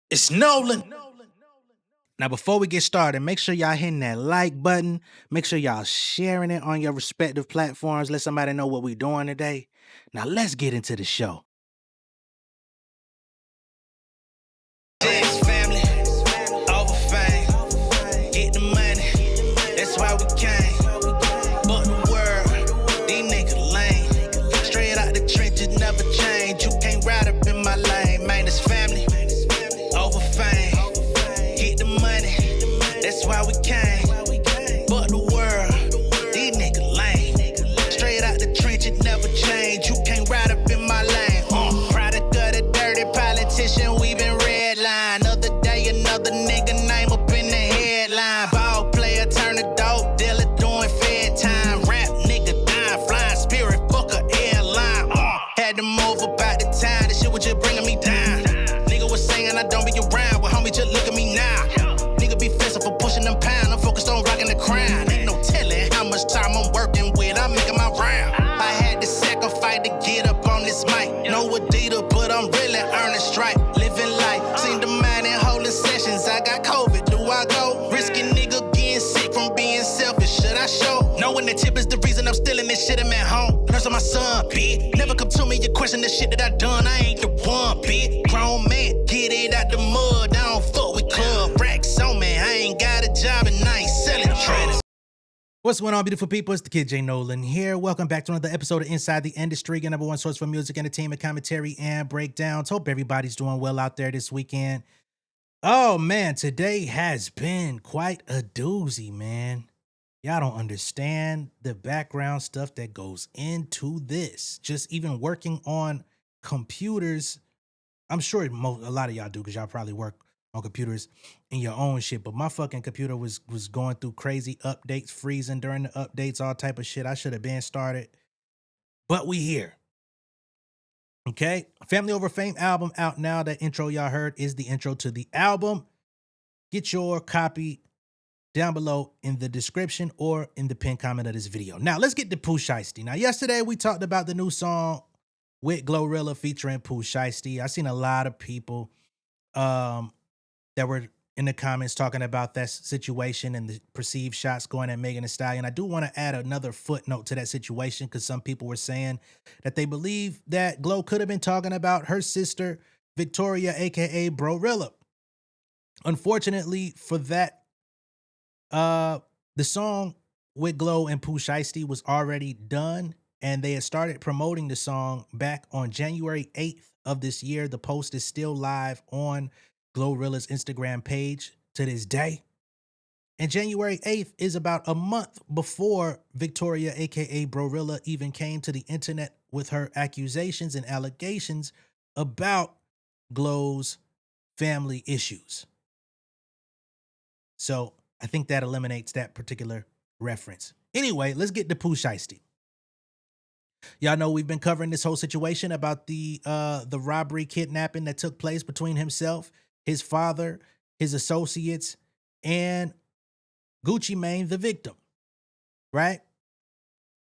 It's Nolan. Now, before we get started, make sure y'all hitting that like button. Make sure y'all sharing it on your respective platforms. Let somebody know what we're doing today. Now, let's get into the show. Family, over fame, get the money, that's why we came. But the world, these niggas lame. Straight out the trenches, never change. You can't ride up in my lane, man. It's family, over fame, get the money, that's why we came. But the world, these niggas lame. Straight out the trenches, never change. You can't ride up in my lane. Product of the dirty politician, we been redline. Another day, another nigga name up in the headline. Ball player, turn a dope dealer, doing fed time. Rap nigga dying, flying spirit, fuck a airline. Had to move about the time, this shit was just bringing me down. Nigga was saying I don't be around, but homie, just look at me now. Nigga be fencing for pushing them pound, I'm focused on rocking the crown. Ain't no telling how much time I'm working with, I'm making my round. I had to sacrifice to get up on this mic. No Adidas, but I'm really earning stripe. Living life, seen the man in holding sessions. I got COVID, do I go? Risky nigga getting sick from being selfish, should I show? Knowing the tip is the reason I'm still in this shit, I'm at home. Nursing my son, bitch. Never come to me, you question the shit that I done. I ain't the one, bitch. Grown man, get it out the mud. I don't fuck with club racks on me. I ain't got a job and I ain't selling drugs. What's going on, beautiful people? It's the kid J Nolan here. Welcome back to another episode of Inside the Industry, your number one source for music, entertainment, commentary, and breakdowns. Hope everybody's doing well out there this weekend. Oh man, today has been quite a doozy, man. Y'all don't understand the background stuff that goes into this. Just even working on computers. I'm sure a lot of y'all do because y'all probably work on computers in your own shit. But my fucking computer was going through crazy updates, freezing during the updates, all type of shit. I should have been started. But we here. Okay. Family Over Fame album out now. That intro y'all heard is the intro to the album. Get your copy down below in the description or in the pinned comment of this video. Now, let's get to Pooh Shiesty. Now, yesterday we talked about the new song with Grrrls featuring Pooh Shiesty. I seen a lot of people that were in the comments talking about that situation and the perceived shots going at Megan Thee Stallion. I do want to add another footnote to that situation because some people were saying that they believe that Glow could have been talking about her sister, Victoria, aka Grrrls. Unfortunately for that, the song with Glow and Pooh Shiesty was already done, and they had started promoting the song back on January 8th of this year. The post is still live on Grrrls' Instagram page to this day. And January 8th is about a month before Victoria, aka Grrrls, even came to the internet with her accusations and allegations about Glow's family issues. So I think that eliminates that particular reference. Anyway, let's get to Pooh Shiesty. Y'all know we've been covering this whole situation about the robbery, kidnapping that took place between himself, his father, his associates, and Gucci Mane, the victim, right?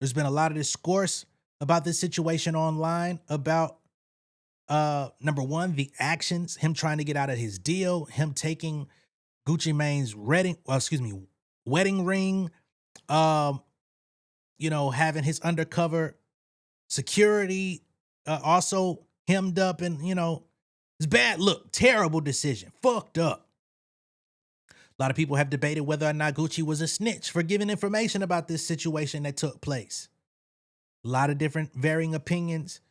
There's been a lot of discourse about this situation online about, number one, the actions, him trying to get out of his deal, him taking Gucci Mane's wedding ring, having his undercover security also hemmed up, and it's bad. Look, terrible decision, fucked up. A lot of people have debated whether or not Gucci was a snitch for giving information about this situation that took place. A lot of different varying opinions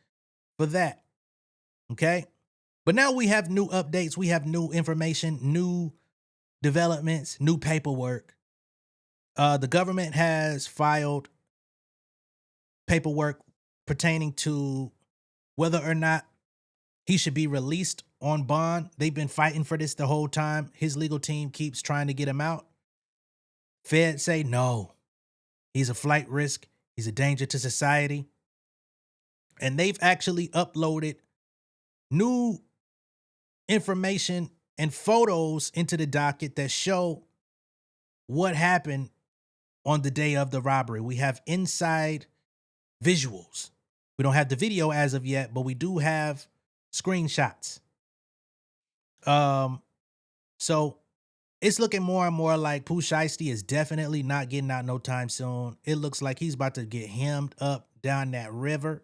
for that. Okay, but now we have new updates, we have new information, new developments, new paperwork. The government has filed paperwork pertaining to whether or not he should be released on bond. They've been fighting for this the whole time. His legal team keeps trying to get him out. Feds say no. He's a flight risk. He's a danger to society. And they've actually uploaded new information and photos into the docket that show what happened on the day of the robbery. We have inside visuals. We don't have the video as of yet, but we do have screenshots. Um, so it's looking more and more like Pooh Shiesty is definitely not getting out no time soon. It looks like he's about to get hemmed up down that river,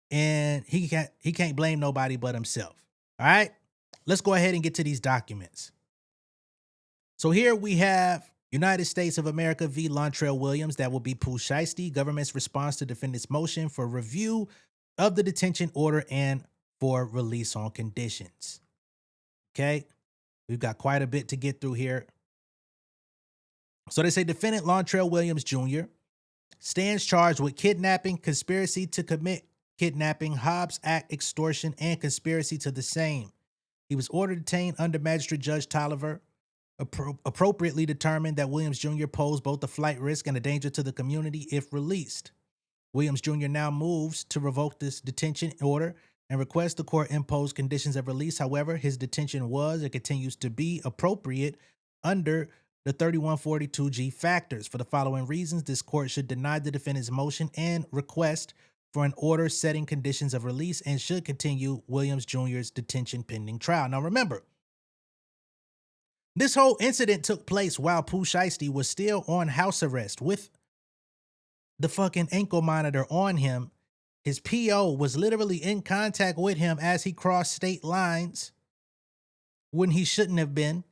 and he can't blame nobody but himself. All right, let's go ahead and get to these documents. So here we have United States of America v. Lontrell Williams. That will be Pooh Shiesty. Government's response to defendant's motion for review of the detention order and for release on conditions. Okay, we've got quite a bit to get through here. So they say defendant Lontrell Williams Jr. stands charged with kidnapping, conspiracy to commit kidnapping, Hobbs Act extortion, and conspiracy to the same. He was ordered detained under Magistrate Judge Tolliver, appropriately determined that Williams Jr. posed both a flight risk and a danger to the community if released. Williams Jr. now moves to revoke this detention order and requests the court impose conditions of release. However, his detention was and continues to be appropriate under the 3142G factors. For the following reasons, this court should deny the defendant's motion and request for an order setting conditions of release and should continue Williams Jr.'s detention pending trial. Now remember, this whole incident took place while Pooh Shiesty was still on house arrest with the fucking ankle monitor on him. His PO was literally in contact with him as he crossed state lines when he shouldn't have been,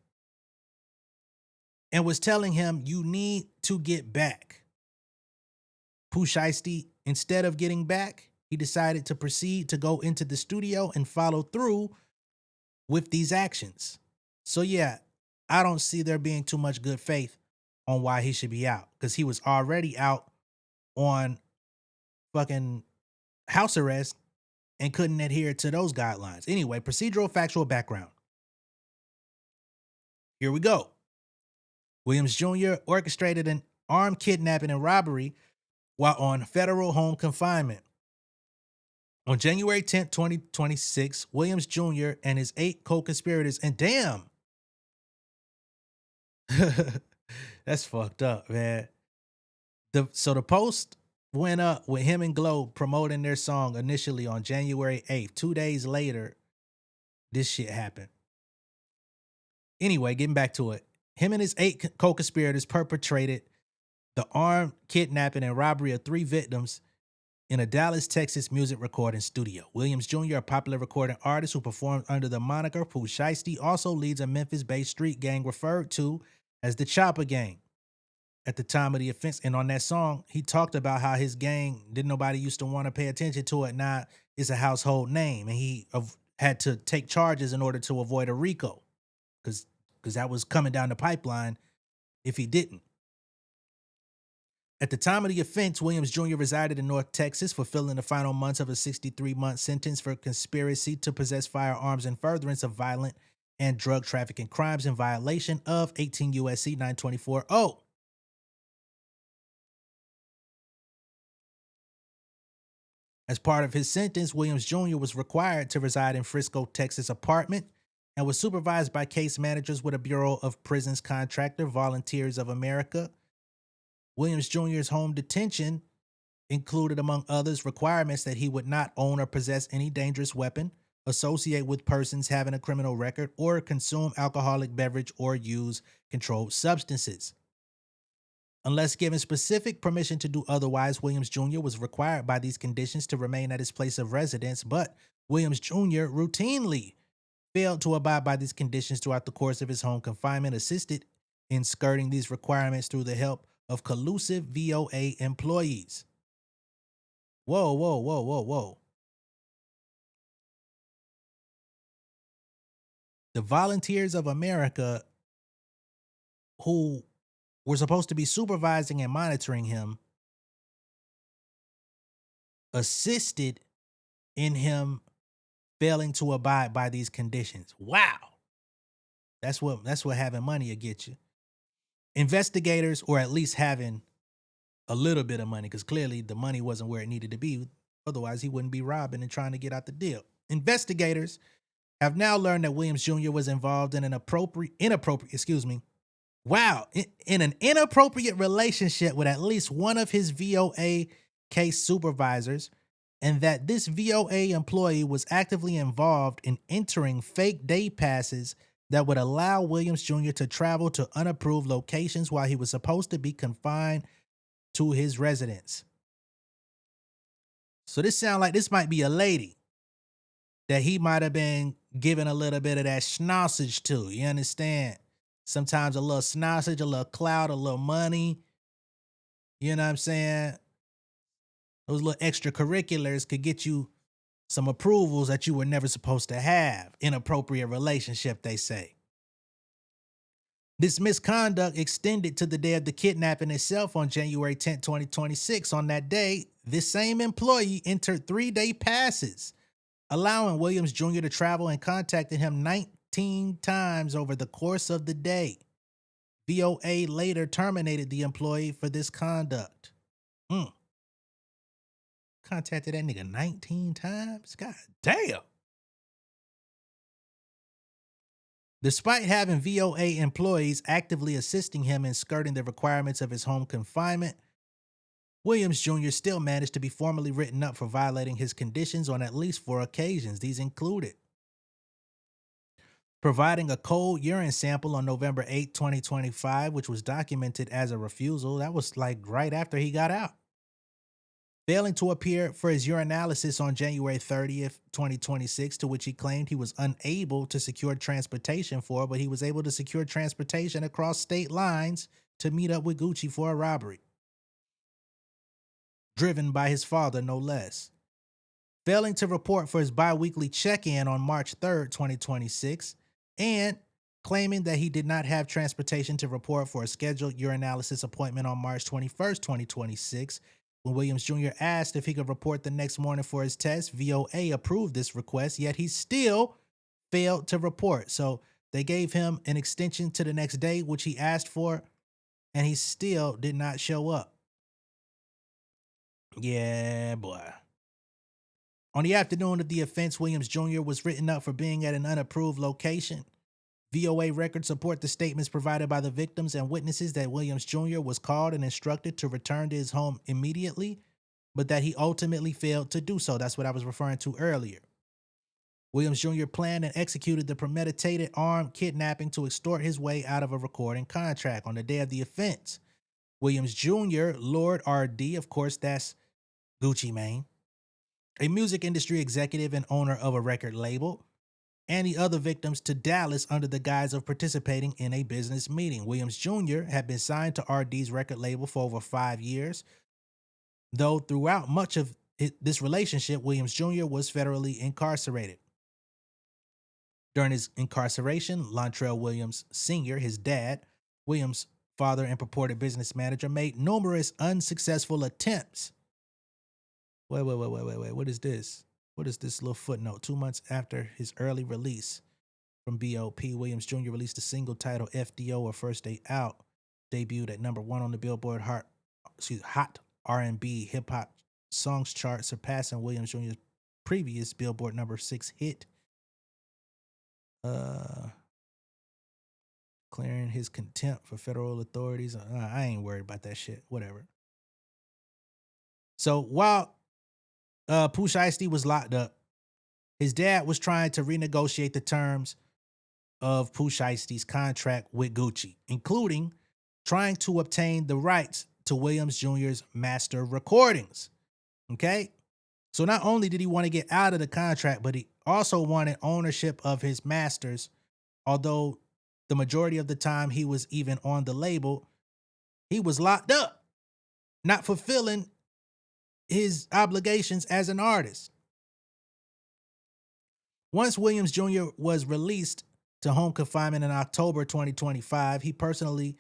and was telling him, you need to get back. Pooh Shiesty, instead of getting back, he decided to proceed to go into the studio and follow through with these actions. So yeah, I don't see there being too much good faith on why he should be out, because he was already out on fucking house arrest and couldn't adhere to those guidelines. Anyway, procedural factual background. Here we go. Williams Jr. orchestrated an armed kidnapping and robbery while on federal home confinement. On January 10th, 2026, Williams Jr. and his 8 co-conspirators, and damn, that's fucked up, man. So the post went up with him and Globe promoting their song initially on January 8th. 2 days later, this shit happened. Anyway, getting back to it. Him and his 8 co-conspirators perpetrated the armed kidnapping and robbery of 3 victims in a Dallas, Texas music recording studio. Williams Jr., a popular recording artist who performed under the moniker Pooh Shiesty, also leads a Memphis-based street gang referred to as the Chopper Gang. At the time of the offense, and on that song, he talked about how his gang, didn't nobody used to want to pay attention to it. Now it's a household name, and he had to take charges in order to avoid a RICO, because that was coming down the pipeline if he didn't. At the time of the offense, Williams Jr. resided in North Texas, fulfilling the final months of a 63-month sentence for conspiracy to possess firearms in furtherance of violent and drug trafficking crimes in violation of 18 U.S.C. 924-0. As part of his sentence, Williams Jr. was required to reside in Frisco, Texas apartment and was supervised by case managers with a Bureau of Prisons contractor, Volunteers of America. Williams Jr.'s home detention included, among others, requirements that he would not own or possess any dangerous weapon, associate with persons having a criminal record, or consume alcoholic beverage or use controlled substances. Unless given specific permission to do otherwise, Williams Jr. was required by these conditions to remain at his place of residence, but Williams Jr. routinely failed to abide by these conditions throughout the course of his home confinement, assisted in skirting these requirements through the help of collusive VOA employees. Whoa, whoa, whoa, whoa, whoa. The Volunteers of America, who were supposed to be supervising and monitoring him, assisted in him failing to abide by these conditions. Wow. That's what having money will get you. Investigators, or at least having a little bit of money, because clearly the money wasn't where it needed to be. Otherwise, he wouldn't be robbing and trying to get out the deal. Investigators have now learned that Williams Jr. was involved in an inappropriate relationship with at least one of his VOA case supervisors, and that this VOA employee was actively involved in entering fake day passes that would allow Williams Jr. to travel to unapproved locations while he was supposed to be confined to his residence. So this sounds like this might be a lady that he might have been giving a little bit of that schnossage to. You understand? Sometimes a little schnossage, a little clout, a little money. You know what I'm saying? Those little extracurriculars could get you some approvals that you were never supposed to have. Inappropriate relationship, they say. This misconduct extended to the day of the kidnapping itself on January 10th, 2026. On that day, this same employee entered 3-day passes, allowing Williams Jr. to travel and contacted him 19 times over the course of the day. VOA later terminated the employee for this conduct. Contacted that nigga 19 times? God damn. Despite having VOA employees actively assisting him in skirting the requirements of his home confinement, Williams Jr. still managed to be formally written up for violating his conditions on at least 4 occasions. These included providing a cold urine sample on November 8, 2025, which was documented as a refusal. That was like right after he got out. Failing to appear for his urinalysis on January 30th, 2026, to which he claimed he was unable to secure transportation for, but he was able to secure transportation across state lines to meet up with Gucci for a robbery. Driven by his father, no less. Failing to report for his bi-weekly check-in on March 3rd, 2026, and claiming that he did not have transportation to report for a scheduled urinalysis appointment on March 21st, 2026. When Williams Jr. asked if he could report the next morning for his test, VOA approved this request, yet he still failed to report. So they gave him an extension to the next day, which he asked for, and he still did not show up. Yeah, boy. On the afternoon of the offense, Williams Jr. was written up for being at an unapproved location. VOA records support the statements provided by the victims and witnesses that Williams Jr. was called and instructed to return to his home immediately, but that he ultimately failed to do so. That's what I was referring to earlier. Williams Jr. planned and executed the premeditated armed kidnapping to extort his way out of a recording contract. On the day of the offense, Williams Jr. lured RD, of course, that's Gucci Mane, a music industry executive and owner of a record label, and the other victims to Dallas under the guise of participating in a business meeting. Williams Jr. had been signed to RD's record label for over 5 years, though throughout much of this relationship, Williams Jr. was federally incarcerated. During his incarceration, Lontrell Williams Sr., his dad, Williams' father and purported business manager, made numerous unsuccessful attempts. Wait, what is this? What is this little footnote? 2 months after his early release from BOP, Williams Jr. released a single titled FDO, or First Day Out, debuted at number 1 on the Billboard Hot R&B Hip Hop Songs chart, surpassing Williams Jr.'s previous Billboard number 6 hit. Clearing his contempt for federal authorities. I ain't worried about that shit. Whatever. So while Pooh Shiesty was locked up, his dad was trying to renegotiate the terms of Pooh Shiesty's contract with Gucci, including trying to obtain the rights to Williams Jr.'s master recordings. Okay? So not only did he want to get out of the contract, but he also wanted ownership of his masters, although the majority of the time he was even on the label, he was locked up, not fulfilling his obligations as an artist. Once Williams Jr. was released to home confinement in October 2025, he personally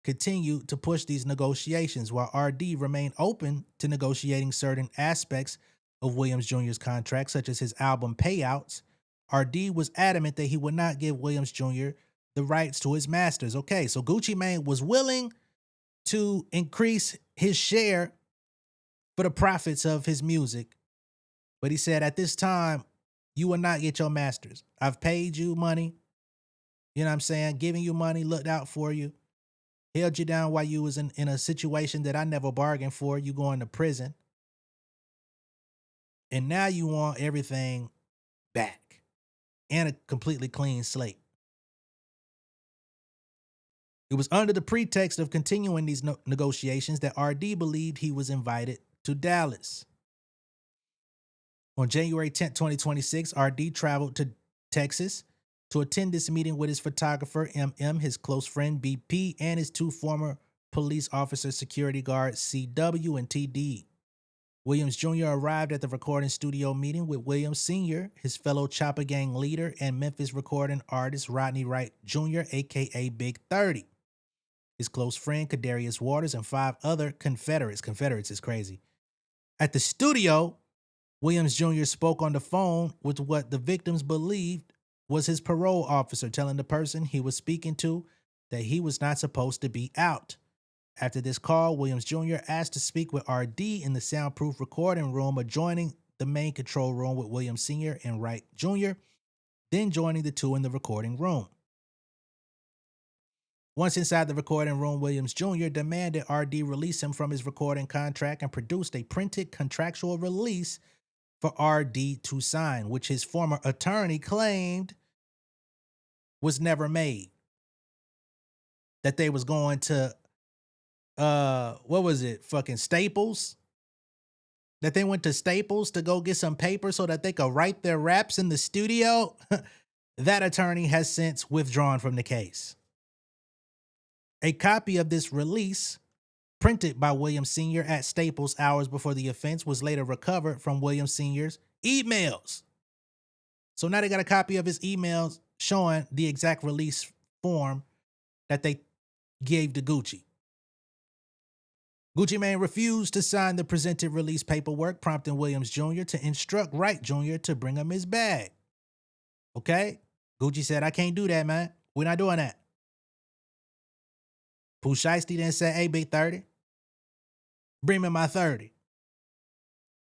continued to push these negotiations, while RD remained open to negotiating certain aspects of Williams Jr.'s contract, such as his album payouts. RD was adamant that he would not give Williams Jr. the rights to his masters. Okay, so Gucci Mane was willing to increase his share for the profits of his music, but he said, at this time, you will not get your masters. I've paid you money, you know what I'm saying, giving you money, looked out for you, held you down while you was in a situation that I never bargained for, you going to prison. And now you want everything back and a completely clean slate. It was under the pretext of continuing these negotiations that RD believed he was invited to Dallas. On January 10th, 2026, RD traveled to Texas to attend this meeting with his photographer, MM, his close friend, BP, and his two former police officers, security guards, CW and TD. Williams Jr. arrived at the recording studio meeting with Williams Sr., his fellow Chopper Gang leader, and Memphis recording artist Rodney Wright Jr., aka Big 30. His close friend, Kadarius Waters, and 5 other Confederates. Confederates is crazy. At the studio, Williams Jr. spoke on the phone with what the victims believed was his parole officer, telling the person he was speaking to that he was not supposed to be out. After this call, Williams Jr. asked to speak with RD in the soundproof recording room, adjoining the main control room with Williams Sr. and Wright Jr., then joining the two in the recording room. Once inside the recording room, Williams Jr. demanded RD release him from his recording contract and produced a printed contractual release for RD to sign, which his former attorney claimed was never made. That they was going to, what was it, fucking Staples? That they went to Staples to go get some paper so that they could write their raps in the studio. That attorney has since withdrawn from the case. A copy of this release, printed by Williams Sr. at Staples hours before the offense, was later recovered from Williams Sr.'s emails. So now they got a copy of his emails showing the exact release form that they gave to Gucci. Gucci Mane refused to sign the presented release paperwork, prompting Williams Jr. to instruct Wright Jr. to bring him his bag. Okay? Gucci said, I can't do that, man. We're not doing that. Pooh Shiesty then said, hey, Big 30, bring me my 30.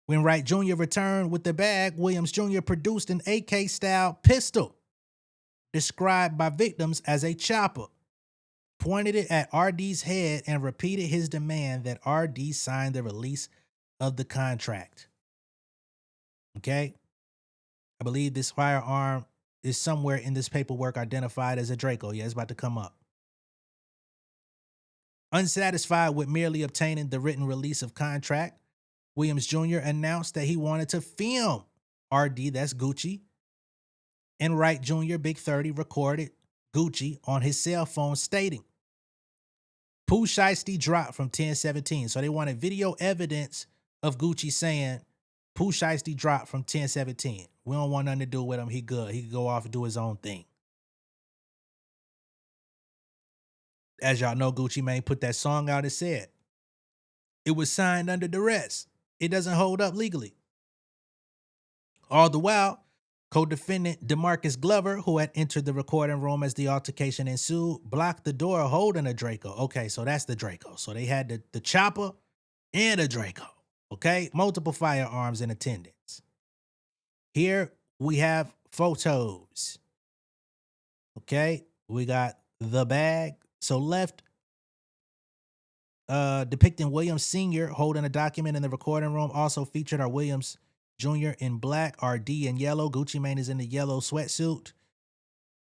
When Wright Jr. returned with the bag, Williams Jr. produced an AK-style pistol, described by victims as a chopper, pointed it at RD's head, and repeated his demand that RD sign the release of the contract. Okay? I believe this firearm is somewhere in this paperwork identified as a Draco. Yeah, it's about to come up. Unsatisfied with merely obtaining the written release of contract, Williams Jr. announced that he wanted to film RD, that's Gucci, and Wright Jr., Big 30, recorded Gucci on his cell phone, stating, Pooh Shiesty dropped from 1017. So they wanted video evidence of Gucci saying, Pooh Shiesty dropped from 1017. We don't want nothing to do with him. He good. He can go off and do his own thing. As y'all know, Gucci Mane put that song out and said, it was signed under duress. It doesn't hold up legally. All the while, co-defendant DeMarcus Glover, who had entered the recording room as the altercation ensued, blocked the door holding a Draco. Okay, so that's the Draco. So they had the chopper and a Draco. Okay, multiple firearms in attendance. Here we have photos. Okay, we got the bag. So left, depicting Williams Sr. holding a document in the recording room. Also featured are Williams Jr. in black, RD in yellow. Gucci Mane is in the yellow sweatsuit.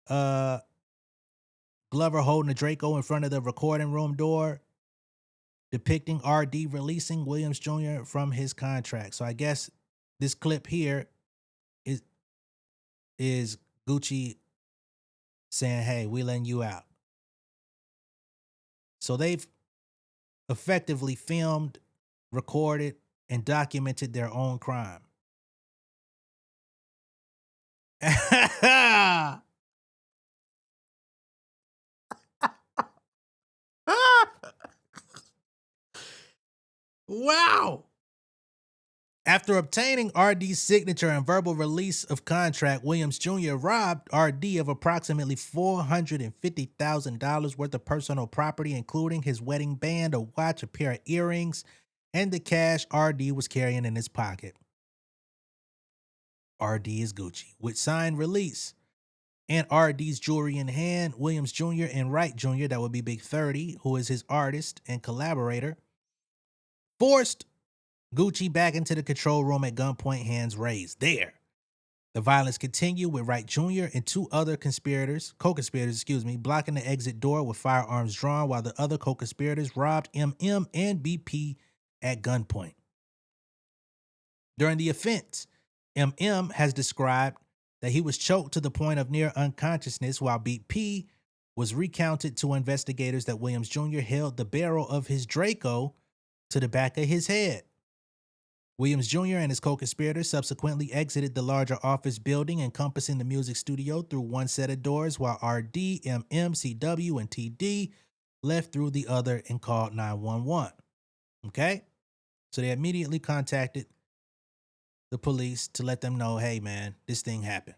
Glover holding a Draco in front of the recording room door, depicting RD releasing Williams Jr. from his contract. So I guess this clip here is Gucci saying, hey, we letting you out. So they've effectively filmed, recorded, and documented their own crime. Wow. After obtaining RD's signature and verbal release of contract, Williams Jr. robbed RD of approximately $450,000 worth of personal property, including his wedding band, a watch, a pair of earrings, and the cash RD was carrying in his pocket. RD is Gucci. With signed release and RD's jewelry in hand, Williams Jr. and Wright Jr., that would be Big 30, who is his artist and collaborator, forced Gucci back into the control room at gunpoint, hands raised. There. The violence continued with Wright Jr. and two other co-conspirators, blocking the exit door with firearms drawn while the other co-conspirators robbed MM and BP at gunpoint. During the offense, MM has described that he was choked to the point of near unconsciousness, while BP was recounted to investigators that Williams Jr. held the barrel of his Draco to the back of his head. Williams Jr. and his co-conspirators subsequently exited the larger office building encompassing the music studio through one set of doors, while RD, MM, CW, and TD left through the other and called 911. Okay? So they immediately contacted the police to let them know, hey man, this thing happened.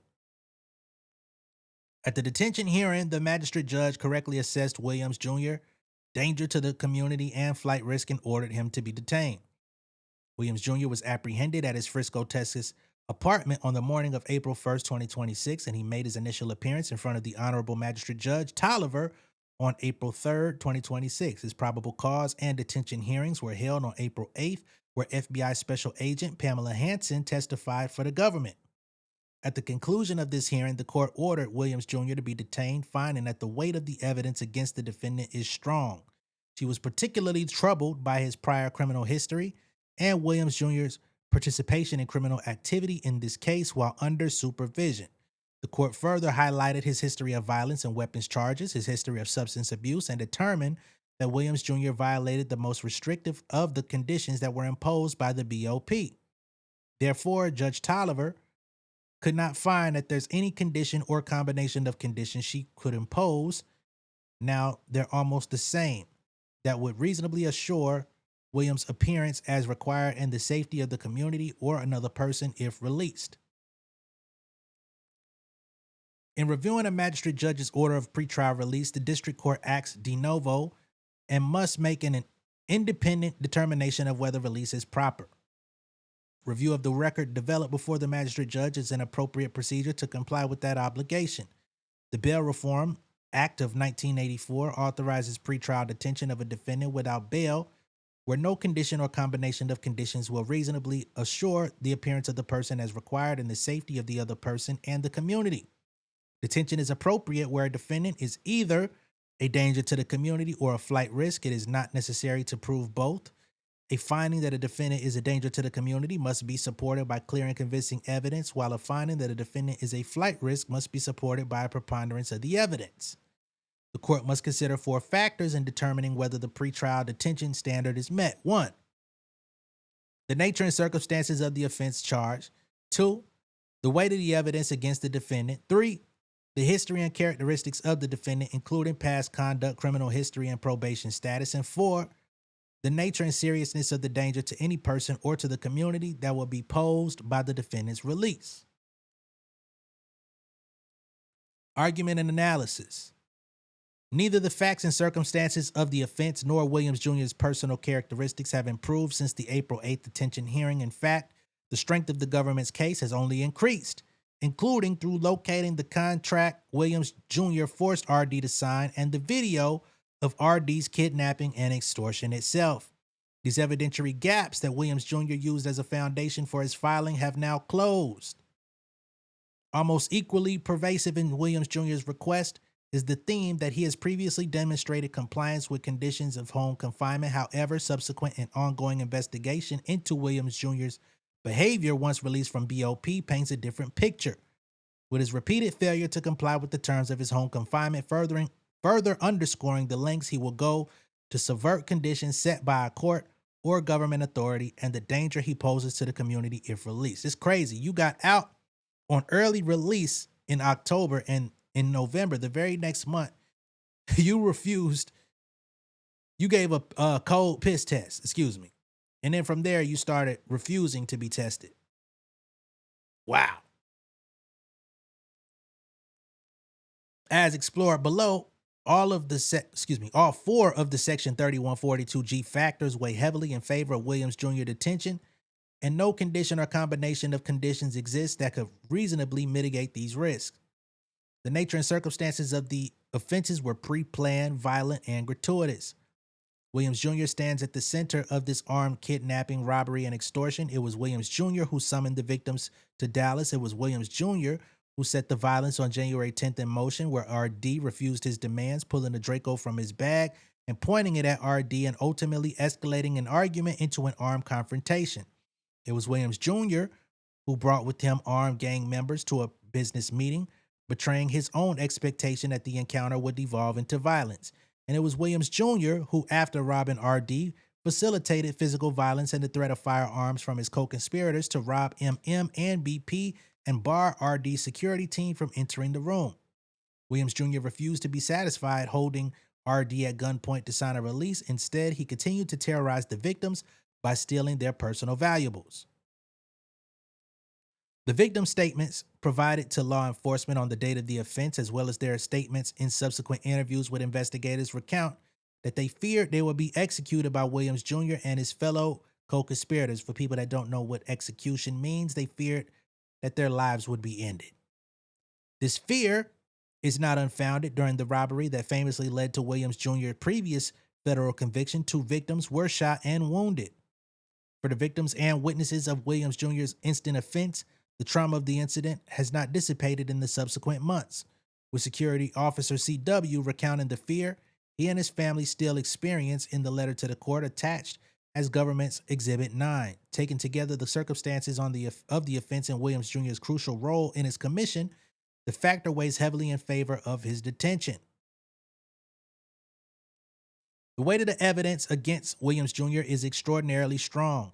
At the detention hearing, the magistrate judge correctly assessed Williams Jr. danger to the community and flight risk and ordered him to be detained. Williams Jr. was apprehended at his Frisco, Texas apartment on the morning of April 1st, 2026, and he made his initial appearance in front of the Honorable Magistrate Judge Tolliver on April 3rd, 2026. His probable cause and detention hearings were held on April 8th, where FBI Special Agent Pamela Hansen testified for the government. At the conclusion of this hearing, the court ordered Williams Jr. to be detained, finding that the weight of the evidence against the defendant is strong. She was particularly troubled by his prior criminal history and Williams Jr.'s participation in criminal activity in this case while under supervision. The court further highlighted his history of violence and weapons charges, his history of substance abuse, and determined that Williams Jr. violated the most restrictive of the conditions that were imposed by the BOP. Therefore, Judge Tolliver could not find that there's any condition or combination of conditions she could impose. Now, they're almost the same, that would reasonably assure Williams' appearance as required and the safety of the community or another person if released. In reviewing a magistrate judge's order of pretrial release, the district court acts de novo and must make an independent determination of whether release is proper. Review of the record developed before the magistrate judge is an appropriate procedure to comply with that obligation. The Bail Reform Act of 1984 authorizes pretrial detention of a defendant without bail where no condition or combination of conditions will reasonably assure the appearance of the person as required and the safety of the other person and the community. Detention is appropriate where a defendant is either a danger to the community or a flight risk. It is not necessary to prove both. A finding that a defendant is a danger to the community must be supported by clear and convincing evidence, while a finding that a defendant is a flight risk must be supported by a preponderance of the evidence. The court must consider 4 factors in determining whether the pretrial detention standard is met. 1, the nature and circumstances of the offense charged. 2, the weight of the evidence against the defendant. 3, the history and characteristics of the defendant, including past conduct, criminal history, and probation status. And 4, the nature and seriousness of the danger to any person or to the community that will be posed by the defendant's release. Argument and analysis. Neither the facts and circumstances of the offense nor Williams Jr.'s personal characteristics have improved since the April 8th detention hearing. In fact, the strength of the government's case has only increased, including through locating the contract Williams Jr. forced RD to sign and the video of RD's kidnapping and extortion itself. These evidentiary gaps that Williams Jr. used as a foundation for his filing have now closed. Almost equally pervasive in Williams Jr.'s request is the theme that he has previously demonstrated compliance with conditions of home confinement. However, subsequent and ongoing investigation into Williams Jr.'s behavior once released from BOP paints a different picture, with his repeated failure to comply with the terms of his home confinement further underscoring the lengths he will go to subvert conditions set by a court or government authority and the danger he poses to the community if released. It's crazy. You got out on early release in October, and in November, the very next month, you gave a cold piss test, and then from there, you started refusing to be tested. Wow. As explored below, all 4 of the Section 3142G factors weigh heavily in favor of Williams Jr. detention, and no condition or combination of conditions exists that could reasonably mitigate these risks. The nature and circumstances of the offenses were pre-planned, violent, and gratuitous. Williams Jr. stands at the center of this armed kidnapping, robbery, and extortion. It was Williams Jr. who summoned the victims to Dallas. It was Williams Jr. who set the violence on January 10th in motion, where RD refused his demands, pulling a Draco from his bag and pointing it at RD and ultimately escalating an argument into an armed confrontation. It was Williams Jr. who brought with him armed gang members to a business meeting, betraying his own expectation that the encounter would devolve into violence. And it was Williams Jr. who, after robbing RD, facilitated physical violence and the threat of firearms from his co-conspirators to rob MM and BP and bar RD's security team from entering the room. Williams Jr. refused to be satisfied holding RD at gunpoint to sign a release. Instead, he continued to terrorize the victims by stealing their personal valuables. The victim statements provided to law enforcement on the date of the offense, as well as their statements in subsequent interviews with investigators, recount that they feared they would be executed by Williams Jr. and his fellow co-conspirators. For people that don't know what execution means, they feared that their lives would be ended. This fear is not unfounded. During the robbery that famously led to Williams Jr.'s previous federal conviction, 2 victims were shot and wounded. For the victims and witnesses of Williams Jr.'s instant offense, the trauma of the incident has not dissipated in the subsequent months, with security officer CW recounting the fear he and his family still experience in the letter to the court attached as government's Exhibit 9. Taken together, the circumstances of the offense and Williams Jr.'s crucial role in its commission, the factor weighs heavily in favor of his detention. The weight of the evidence against Williams Jr. is extraordinarily strong.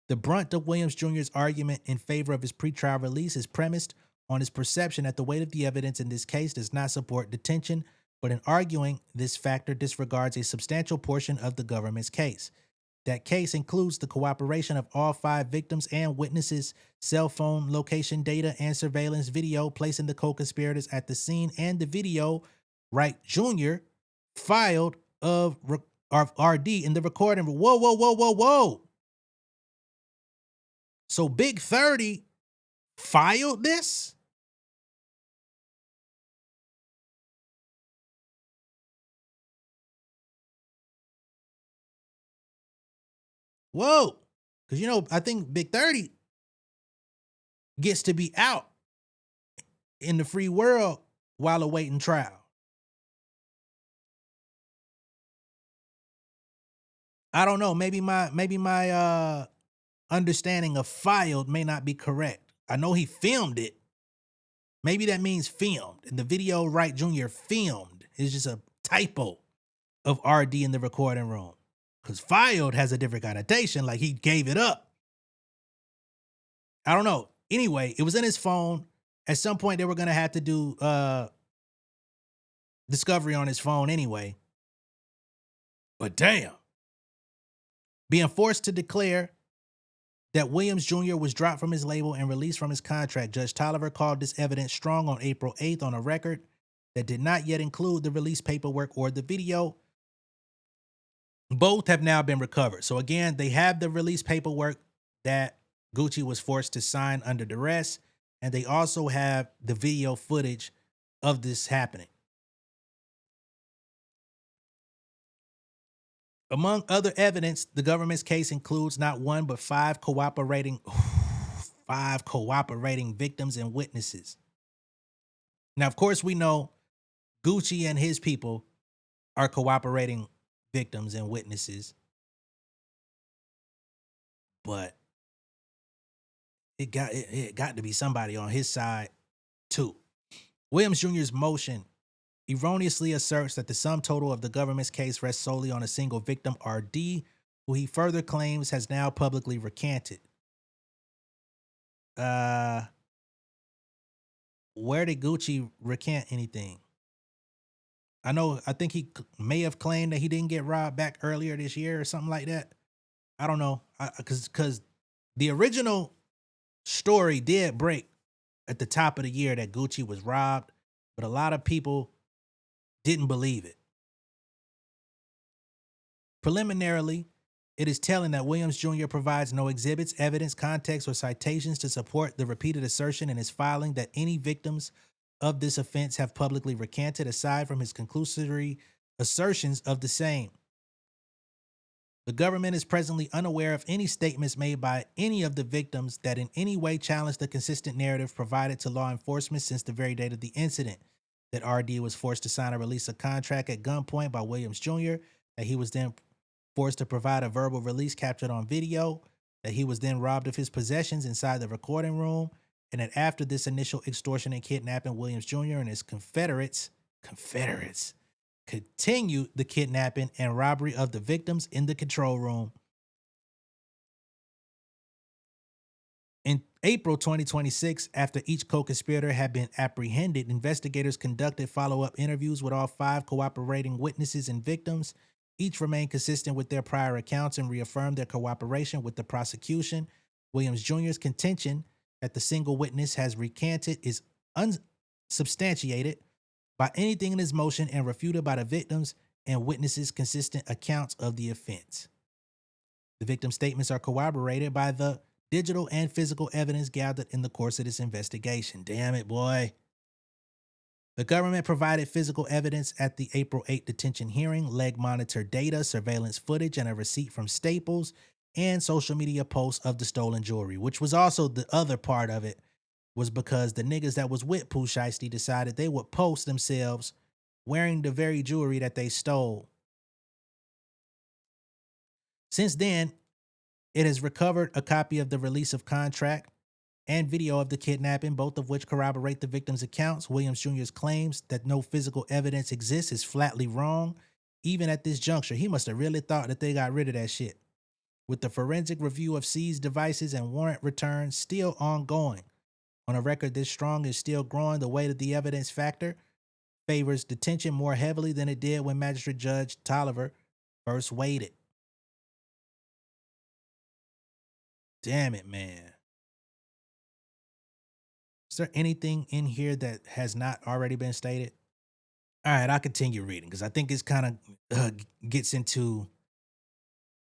The brunt of Williams Jr.'s argument in favor of his pretrial release is premised on his perception that the weight of the evidence in this case does not support detention, but in arguing this factor disregards a substantial portion of the government's case. That case includes the cooperation of all 5 victims and witnesses, cell phone location data, and surveillance video, placing the co-conspirators at the scene, and the video Wright Jr. filed of RD in the recording. Whoa. So Big 30 filed this? Whoa. Because, I think Big 30 gets to be out in the free world while awaiting trial. I don't know. Maybe my understanding of filed may not be correct. I know he filmed it. Maybe that means filmed. And the video Wright Jr. filmed is just a typo of RD in the recording room. Because filed has a different connotation, like he gave it up. I don't know. Anyway, it was in his phone. At some point, they were going to have to do discovery on his phone anyway. But damn. Being forced to declare that Williams Jr. was dropped from his label and released from his contract, Judge Tolliver called this evidence strong on April 8th on a record that did not yet include the release paperwork or the video. Both have now been recovered. So again, they have the release paperwork that Gucci was forced to sign under duress, and they also have the video footage of this happening. Among other evidence, the government's case includes not one but 5 cooperating victims and witnesses. Now, of course, we know Gucci and his people are cooperating victims and witnesses, but it got to be somebody on his side too. Williams Jr.'s motion erroneously asserts that the sum total of the government's case rests solely on a single victim, RD, who he further claims has now publicly recanted. Where did Gucci recant anything? I think he may have claimed that he didn't get robbed back earlier this year or something like that. I don't know. Because the original story did break at the top of the year that Gucci was robbed, but a lot of people didn't believe it. Preliminarily, it is telling that Williams Jr. provides no exhibits, evidence, context, or citations to support the repeated assertion in his filing that any victims of this offense have publicly recanted, aside from his conclusory assertions of the same. The government is presently unaware of any statements made by any of the victims that in any way challenge the consistent narrative provided to law enforcement since the very date of the incident. That RD was forced to sign a release of contract at gunpoint by Williams Jr., that he was then forced to provide a verbal release captured on video, that he was then robbed of his possessions inside the recording room, and that after this initial extortion and kidnapping, Williams Jr. and his Confederates continued the kidnapping and robbery of the victims in the control room. In April 2026, after each co-conspirator had been apprehended, investigators conducted follow-up interviews with all 5 cooperating witnesses and victims. Each remained consistent with their prior accounts and reaffirmed their cooperation with the prosecution. Williams Jr.'s contention that the single witness has recanted is unsubstantiated by anything in his motion and refuted by the victims and witnesses' consistent accounts of the offense. The victim statements are corroborated by the digital and physical evidence gathered in the course of this investigation. Damn it, boy. The government provided physical evidence at the April 8 detention hearing, leg monitor data, surveillance footage, and a receipt from Staples, and social media posts of the stolen jewelry, which was also the other part of it, was because the niggas that was with Pooh Shiesty decided they would post themselves wearing the very jewelry that they stole. Since then, it has recovered a copy of the release of contract and video of the kidnapping, both of which corroborate the victims' accounts. Williams Jr.'s claims that no physical evidence exists is flatly wrong. Even at this juncture, he must have really thought that they got rid of that shit. With the forensic review of seized devices and warrant returns still ongoing, on a record this strong is still growing, the weight of the evidence factor favors detention more heavily than it did when Magistrate Judge Tolliver first weighed it. Damn it, man. Is there anything in here that has not already been stated? All right, I'll continue reading because I think it's kind of gets into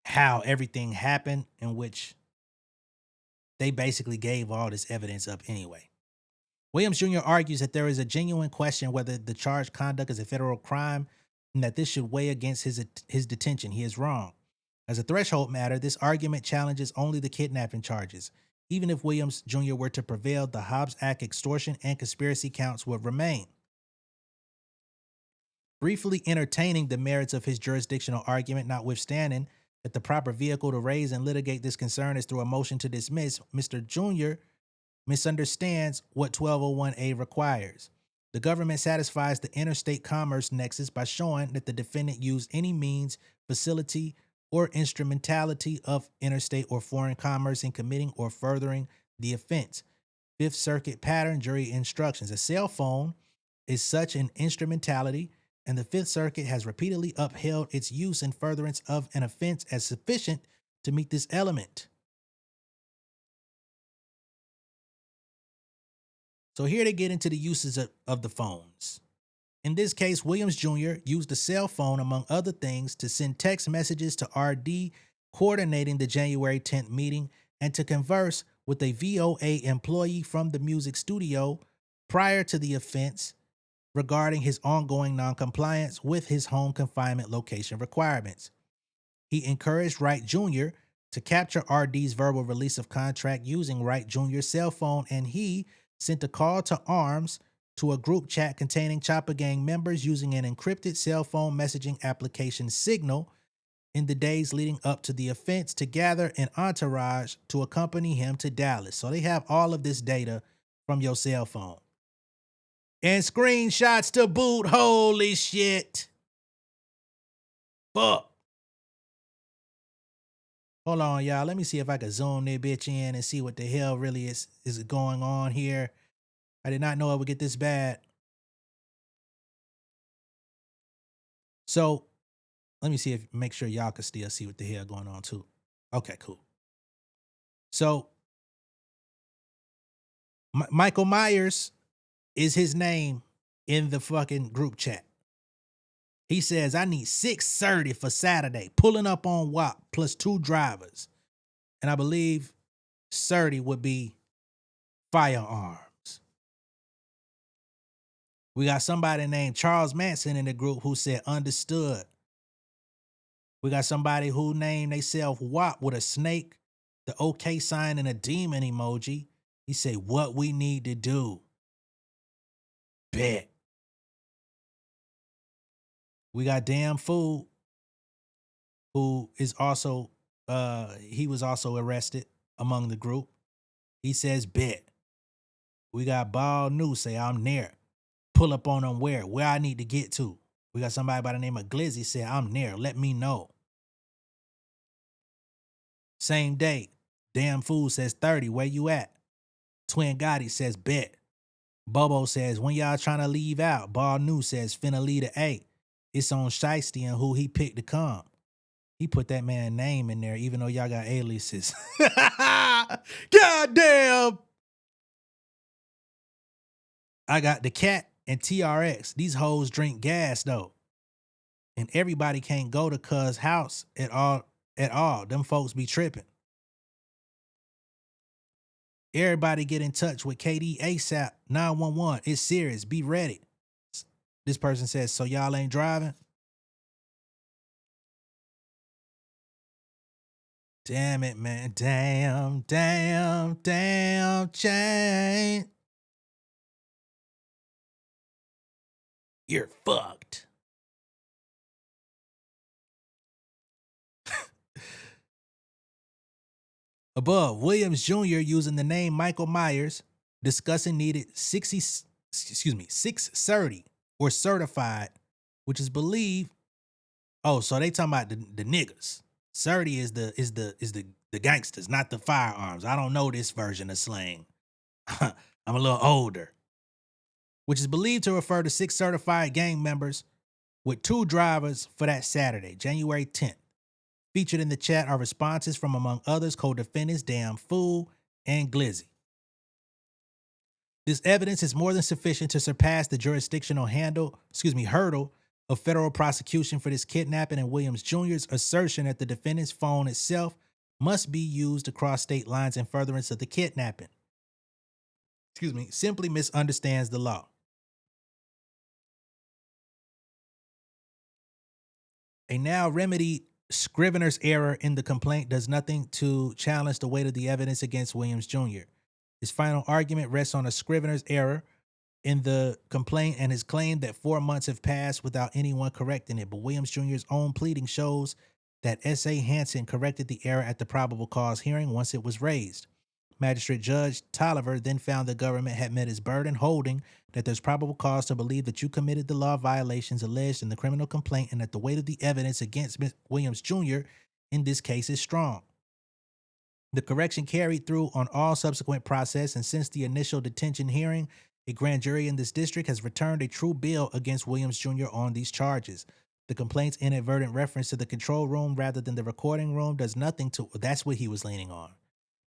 how everything happened, in which they basically gave all this evidence up anyway. Williams Jr. argues that there is a genuine question whether the charged conduct is a federal crime and that this should weigh against his detention. He is wrong. As a threshold matter, this argument challenges only the kidnapping charges. Even if Williams Jr. were to prevail, the Hobbs Act extortion and conspiracy counts would remain. Briefly entertaining the merits of his jurisdictional argument, notwithstanding that the proper vehicle to raise and litigate this concern is through a motion to dismiss, Mr. Jr. misunderstands what 1201A requires. The government satisfies the interstate commerce nexus by showing that the defendant used any means, facility, or instrumentality of interstate or foreign commerce in committing or furthering the offense. Fifth Circuit pattern jury instructions. A cell phone is such an instrumentality, and the Fifth Circuit has repeatedly upheld its use in furtherance of an offense as sufficient to meet this element. So here they get into the uses of the phones. In this case, Williams Jr. used a cell phone, among other things, to send text messages to RD coordinating the January 10th meeting and to converse with a VOA employee from the music studio prior to the offense regarding his ongoing noncompliance with his home confinement location requirements. He encouraged Wright Jr. to capture RD's verbal release of contract using Wright Jr.'s cell phone, and he sent a call to arms to a group chat containing Chopper Gang members using an encrypted cell phone messaging application Signal in the days leading up to the offense to gather an entourage to accompany him to Dallas. So they have all of this data from your cell phone. And screenshots to boot. Holy shit. Fuck. Hold on, y'all. Let me see if I can zoom this bitch in and see what the hell really is going on here. I did not know it would get this bad. So let me see if make sure y'all can still see what the hell going on too. Okay, cool. So Michael Myers is his name in the fucking group chat. He says, I need 630 for Saturday, pulling up on WAP plus 2 drivers. And I believe 30 would be firearms. We got somebody named Charles Manson in the group who said understood. We got somebody who named theyself WAP with a snake, the OK sign, and a demon emoji. He say, what we need to do. Bet. We got Damn Fool, who is also he was also arrested among the group. He says, bet. We got Ball New say, I'm near. Pull up on them where I need to get to. We got somebody by the name of Glizzy say, I'm near. Let me know. Same day, Damn Fool says 30. Where you at? Twin Gotti says, bet. Bobo says, when y'all trying to leave out? Ball New says, finna leave to 8. It's on Shiesty and who he picked to come. He put that man's name in there, even though y'all got aliases. Goddamn. I got the cat and TRX. These hoes drink gas though. And everybody can't go to cuz house at all. Them folks be tripping. Everybody get in touch with KD ASAP. 911. It's serious. Be ready. This person says, so y'all ain't driving? Damn it, man. Damn chain. You're fucked. Above, Williams Jr. using the name Michael Myers, discussing needed 630 or certified, which is believed. Oh, so they talking about the niggas. 30 is the gangsters, not the firearms. I don't know this version of slang. I'm a little older. Which is believed to refer to 6 certified gang members with 2 drivers for that Saturday, January 10th. Featured in the chat are responses from, among others, co-defendants Damn Fool and Glizzy. This evidence is more than sufficient to surpass the jurisdictional hurdle of federal prosecution for this kidnapping, and Williams Jr.'s assertion that the defendant's phone itself must be used across state lines in furtherance of the kidnapping. Simply misunderstands the law. A now remedied Scrivener's error in the complaint does nothing to challenge the weight of the evidence against Williams Jr. His final argument rests on a Scrivener's error in the complaint and his claim that 4 months have passed without anyone correcting it. But Williams Jr.'s own pleading shows that S.A. Hansen corrected the error at the probable cause hearing once it was raised. Magistrate Judge Tolliver then found the government had met its burden, holding that there's probable cause to believe that you committed the law violations alleged in the criminal complaint and that the weight of the evidence against Williams Jr. in this case is strong. The correction carried through on all subsequent process, and since the initial detention hearing, a grand jury in this district has returned a true bill against Williams Jr. on these charges. The complaint's inadvertent reference to the control room rather than the recording room does nothing to, that's what he was leaning on,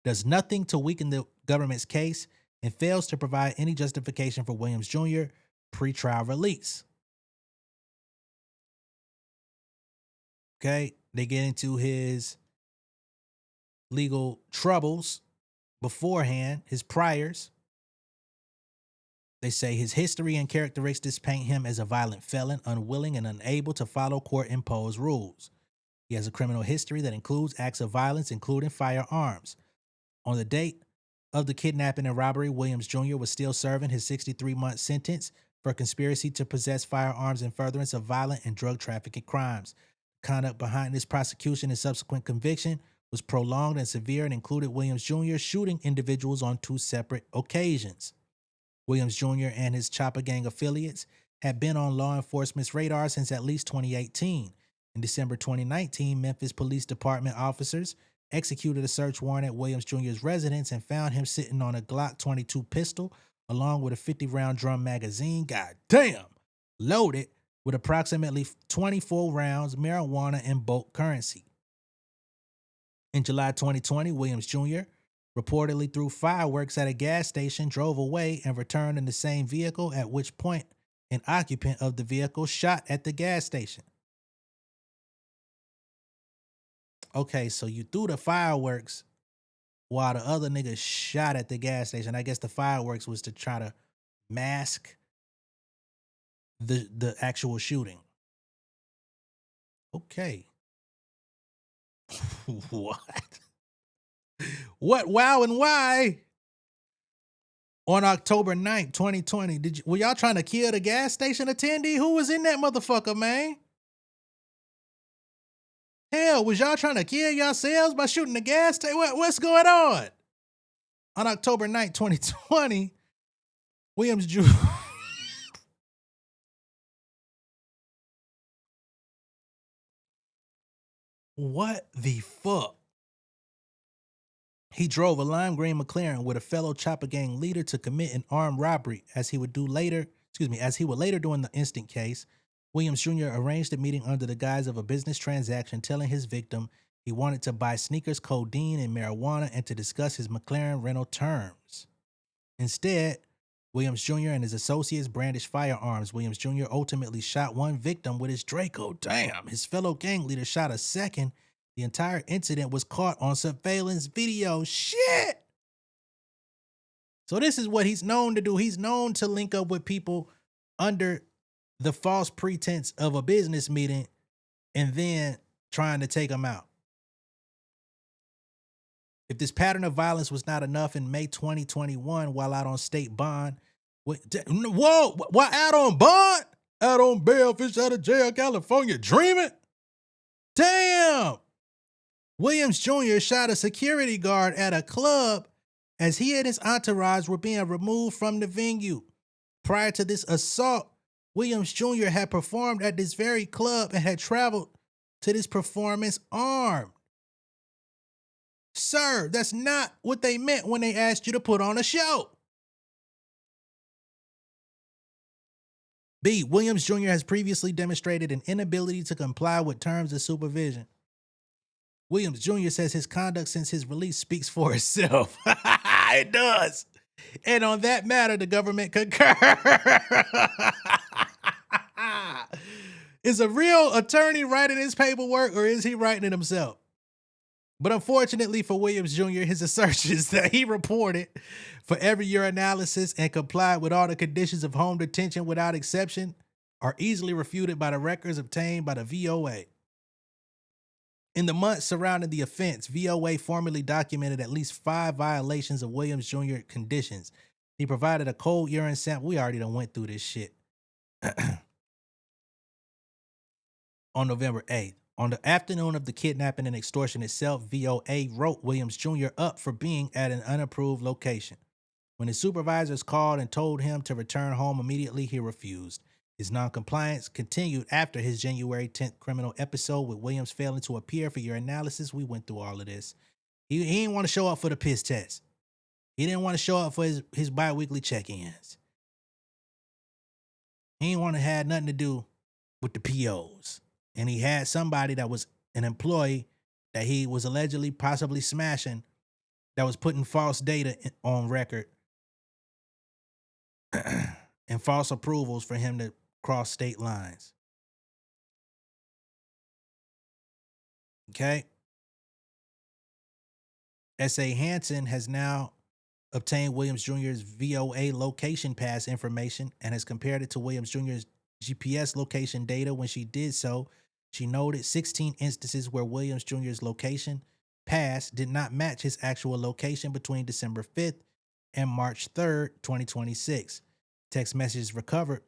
does nothing to weaken the government's case and fails to provide any justification for Williams Jr. pretrial release. Okay, they get into his legal troubles beforehand, his priors. They say his history and characteristics paint him as a violent felon, unwilling and unable to follow court-imposed rules. He has a criminal history that includes acts of violence, including firearms. On the date of the kidnapping and robbery, Williams Jr. was still serving his 63-month sentence for conspiracy to possess firearms in furtherance of violent and drug trafficking crimes. Conduct behind this prosecution and subsequent conviction was prolonged and severe and included Williams Jr. shooting individuals on 2 separate occasions. Williams Jr. and his Chopper Gang affiliates had been on law enforcement's radar since at least 2018. In December 2019, Memphis Police Department officers executed a search warrant at Williams Jr.'s residence and found him sitting on a Glock 22 pistol along with a 50-round drum magazine, goddamn, loaded with approximately 24 rounds, marijuana, and bulk currency. In July 2020, Williams Jr. reportedly threw fireworks at a gas station, drove away, and returned in the same vehicle, at which point an occupant of the vehicle shot at the gas station. Okay, so you threw the fireworks while the other nigga shot at the gas station. I guess the fireworks was to try to mask the actual shooting. Okay. What? What? Wow, and why? On October 9th, 2020, were y'all trying to kill the gas station attendee? Who was in that motherfucker, man? Hell, was y'all trying to kill yourselves by shooting the gas station? What's going on? On October 9th, 2020, Williams Jr. What the fuck? He drove a lime green McLaren with a fellow chopper gang leader to commit an armed robbery, as he would later do in the instant case. Williams Jr. arranged a meeting under the guise of a business transaction, telling his victim he wanted to buy sneakers, codeine, and marijuana, and to discuss his McLaren rental terms. Instead, Williams Jr. and his associates brandished firearms. Williams Jr. ultimately shot one victim with his Draco. Damn, his fellow gang leader shot a second. The entire incident was caught on surveillance video. Shit! So this is what he's known to do. He's known to link up with people under the false pretense of a business meeting and then trying to take them out. If this pattern of violence was not enough, in May 2021, while out on state bond, why out on bond? Out on bail, fish out of jail, California, dreaming? Damn! Williams Jr. shot a security guard at a club as he and his entourage were being removed from the venue. Prior to this assault, Williams Jr. had performed at this very club and had traveled to this performance armed. Sir, that's not what they meant when they asked you to put on a show. B. Williams Jr. has previously demonstrated an inability to comply with terms of supervision. Williams Jr. says his conduct since his release speaks for itself. It does. And on that matter, the government concurs. Is a real attorney writing his paperwork, or is he writing it himself? But unfortunately for Williams Jr., his assertions that he reported for every urinalysis and complied with all the conditions of home detention without exception are easily refuted by the records obtained by the VOA. In the months surrounding the offense, VOA formally documented at least 5 violations of Williams Jr. conditions. He provided a cold urine sample. We already done went through this shit. On November 8th. On the afternoon of the kidnapping and extortion itself, VOA wrote Williams Jr. up for being at an unapproved location. When his supervisors called and told him to return home immediately, he refused. His noncompliance continued after his January 10th criminal episode, with Williams failing to appear for urinalysis. We went through all of this. He didn't want to show up for the piss test. He didn't want to show up for his bi-weekly check-ins. He didn't want to have nothing to do with the POs. And he had somebody that was an employee that he was allegedly possibly smashing that was putting false data on record and false approvals for him to cross state lines. Okay. S.A. Hansen has now obtained Williams Jr.'s VOA location pass information and has compared it to Williams Jr.'s GPS location data. When she did so, she noted 16 instances where Williams Jr.'s location pass did not match his actual location between December 5th and March 3rd, 2026. Text messages recovered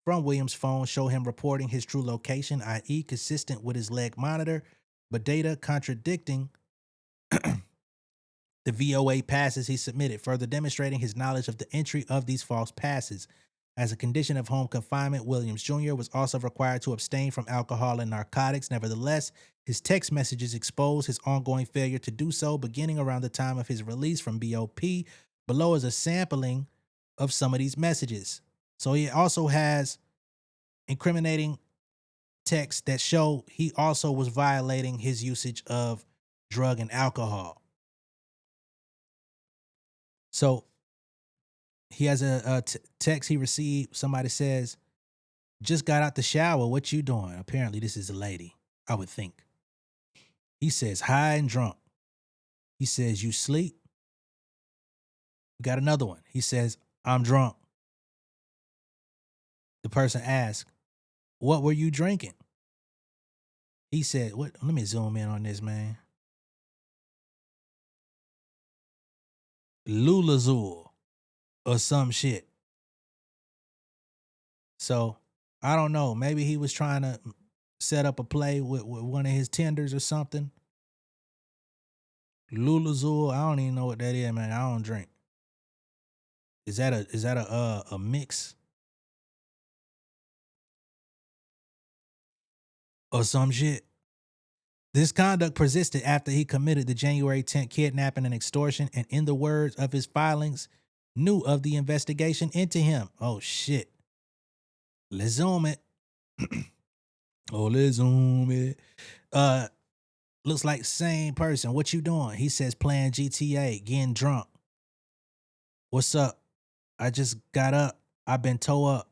from Williams' phone show him reporting his true location, i.e. consistent with his leg monitor, but data contradicting the VOA passes he submitted, further demonstrating his knowledge of the entry of these false passes. As a condition of home confinement, Williams Jr. was also required to abstain from alcohol and narcotics. Nevertheless, his text messages expose his ongoing failure to do so, beginning around the time of his release from BOP. Below is a sampling of some of these messages. So he also has incriminating texts that show he also was violating his usage of drug and alcohol. So he has a text he received. Somebody says, just got out the shower. What you doing? Apparently this is a lady, I would think. He says, high and drunk. He says, you sleep? We got another one. He says, I'm drunk. The person asks, what were you drinking? He said, what? Let me zoom in on this, man. Lulazul or some shit. So I don't know. Maybe he was trying to set up a play with one of his tenders or something. Lulazul, I don't even know what that is, man. I don't drink. Is that a mix or some shit? This conduct persisted after he committed the January 10th kidnapping and extortion, and in the words of his filings, knew of the investigation into him. Oh shit. Let's zoom it. Oh, let's zoom it. Looks like same person. What you doing? He says playing GTA, getting drunk. What's up? I just got up. I've been towed up.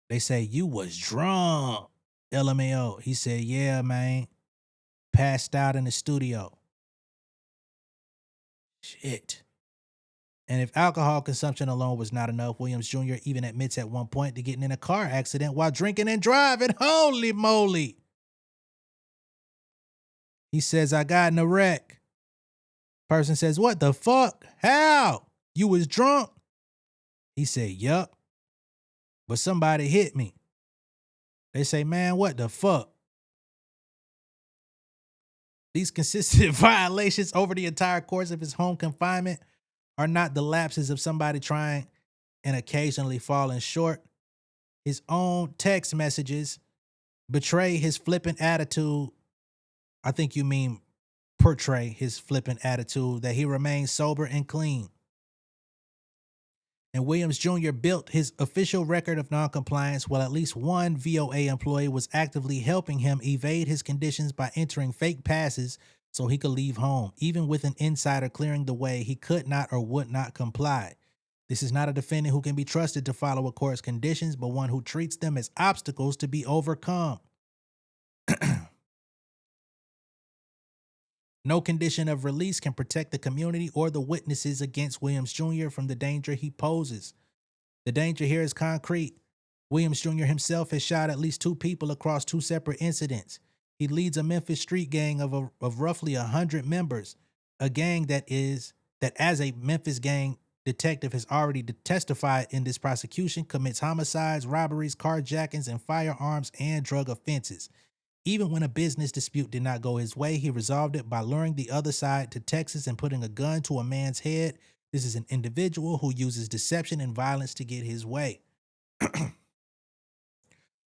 They say you was drunk. LMAO. He said, yeah, man. Passed out in the studio. Shit. And if alcohol consumption alone was not enough, Williams Jr. even admits at one point to getting in a car accident while drinking and driving. Holy moly. He says, I got in a wreck. Person says, what the fuck? How? You was drunk? He said, yup. But somebody hit me. They say, man, what the fuck? These consistent violations over the entire course of his home confinement are not the lapses of somebody trying and occasionally falling short. His own text messages betray his flippant attitude. I think you mean portray his flippant attitude that he remains sober and clean. And Williams Jr. built his official record of noncompliance while at least one VOA employee was actively helping him evade his conditions by entering fake passes so he could leave home. Even with an insider clearing the way, he could not or would not comply. This is not a defendant who can be trusted to follow a court's conditions, but one who treats them as obstacles to be overcome. No condition of release can protect the community or the witnesses against Williams Jr. from the danger he poses. The danger here is concrete. Williams Jr. himself has shot at least 2 people across 2 separate incidents. He leads a Memphis street gang of roughly 100 members, a gang that as a Memphis gang detective has already testified in this prosecution, commits homicides, robberies, carjackings, and firearms and drug offenses. Even when a business dispute did not go his way, he resolved it by luring the other side to Texas and putting a gun to a man's head. This is an individual who uses deception and violence to get his way.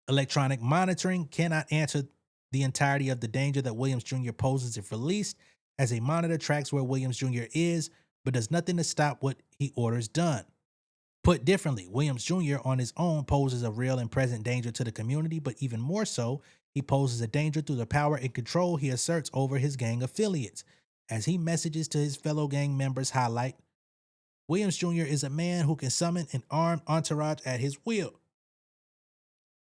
Electronic monitoring cannot answer the entirety of the danger that Williams Jr. poses if released, as a monitor tracks where Williams Jr. is, but does nothing to stop what he orders done. Put differently, Williams Jr. on his own poses a real and present danger to the community, but even more so, he poses a danger through the power and control he asserts over his gang affiliates. As he messages to his fellow gang members highlight, Williams Jr. is a man who can summon an armed entourage at his will.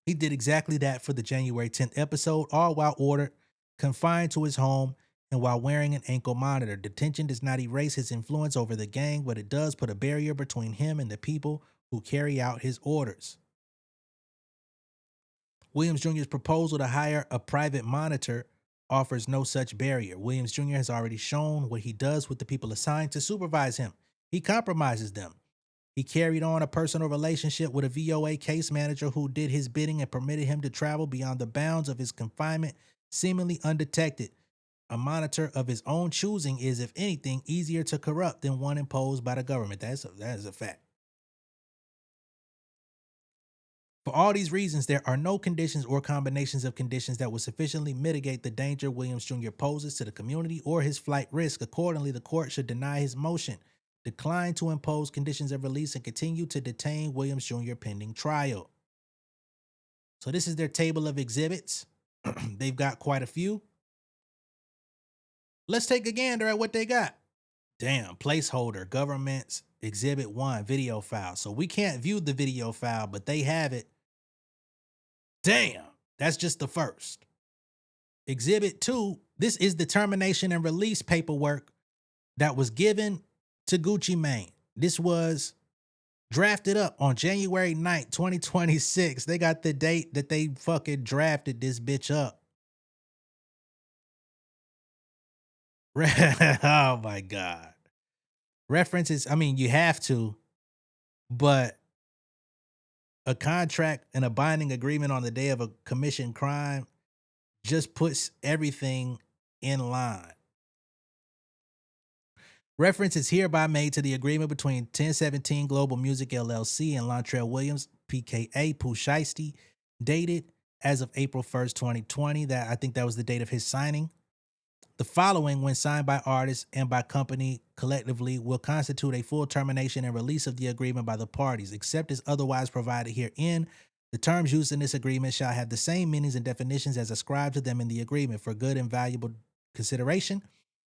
He did exactly that for the January 10th episode, all while ordered, confined to his home, and while wearing an ankle monitor. Detention does not erase his influence over the gang, but it does put a barrier between him and the people who carry out his orders. Williams Jr.'s proposal to hire a private monitor offers no such barrier. Williams Jr. has already shown what he does with the people assigned to supervise him. He compromises them. He carried on a personal relationship with a VOA case manager who did his bidding and permitted him to travel beyond the bounds of his confinement, seemingly undetected. A monitor of his own choosing is, if anything, easier to corrupt than one imposed by the government. That is a fact. For all these reasons, there are no conditions or combinations of conditions that will sufficiently mitigate the danger Williams Jr. poses to the community or his flight risk. Accordingly, the court should deny his motion, decline to impose conditions of release, and continue to detain Williams Jr. pending trial. So this is their table of exhibits. They've got quite a few. Let's take a gander at what they got. Damn, placeholder, government's exhibit 1, video file. So we can't view the video file, but they have it. Damn, that's just the first. Exhibit 2, this is the termination and release paperwork that was given to Gucci Mane. This was drafted up on January 9th, 2026. They got the date that they fucking drafted this bitch up. Oh my God. References, I mean, you have to, but a contract and a binding agreement on the day of a commissioned crime just puts everything in line. Reference is hereby made to the agreement between 1017 Global Music LLC and Lontrell Williams, PKA Pooh Shiesty, dated as of April 1st, 2020. That I think that was the date of his signing. The following, when signed by artists and by company collectively, will constitute a full termination and release of the agreement by the parties, except as otherwise provided herein. The terms used in this agreement shall have the same meanings and definitions as ascribed to them in the agreement for good and valuable consideration.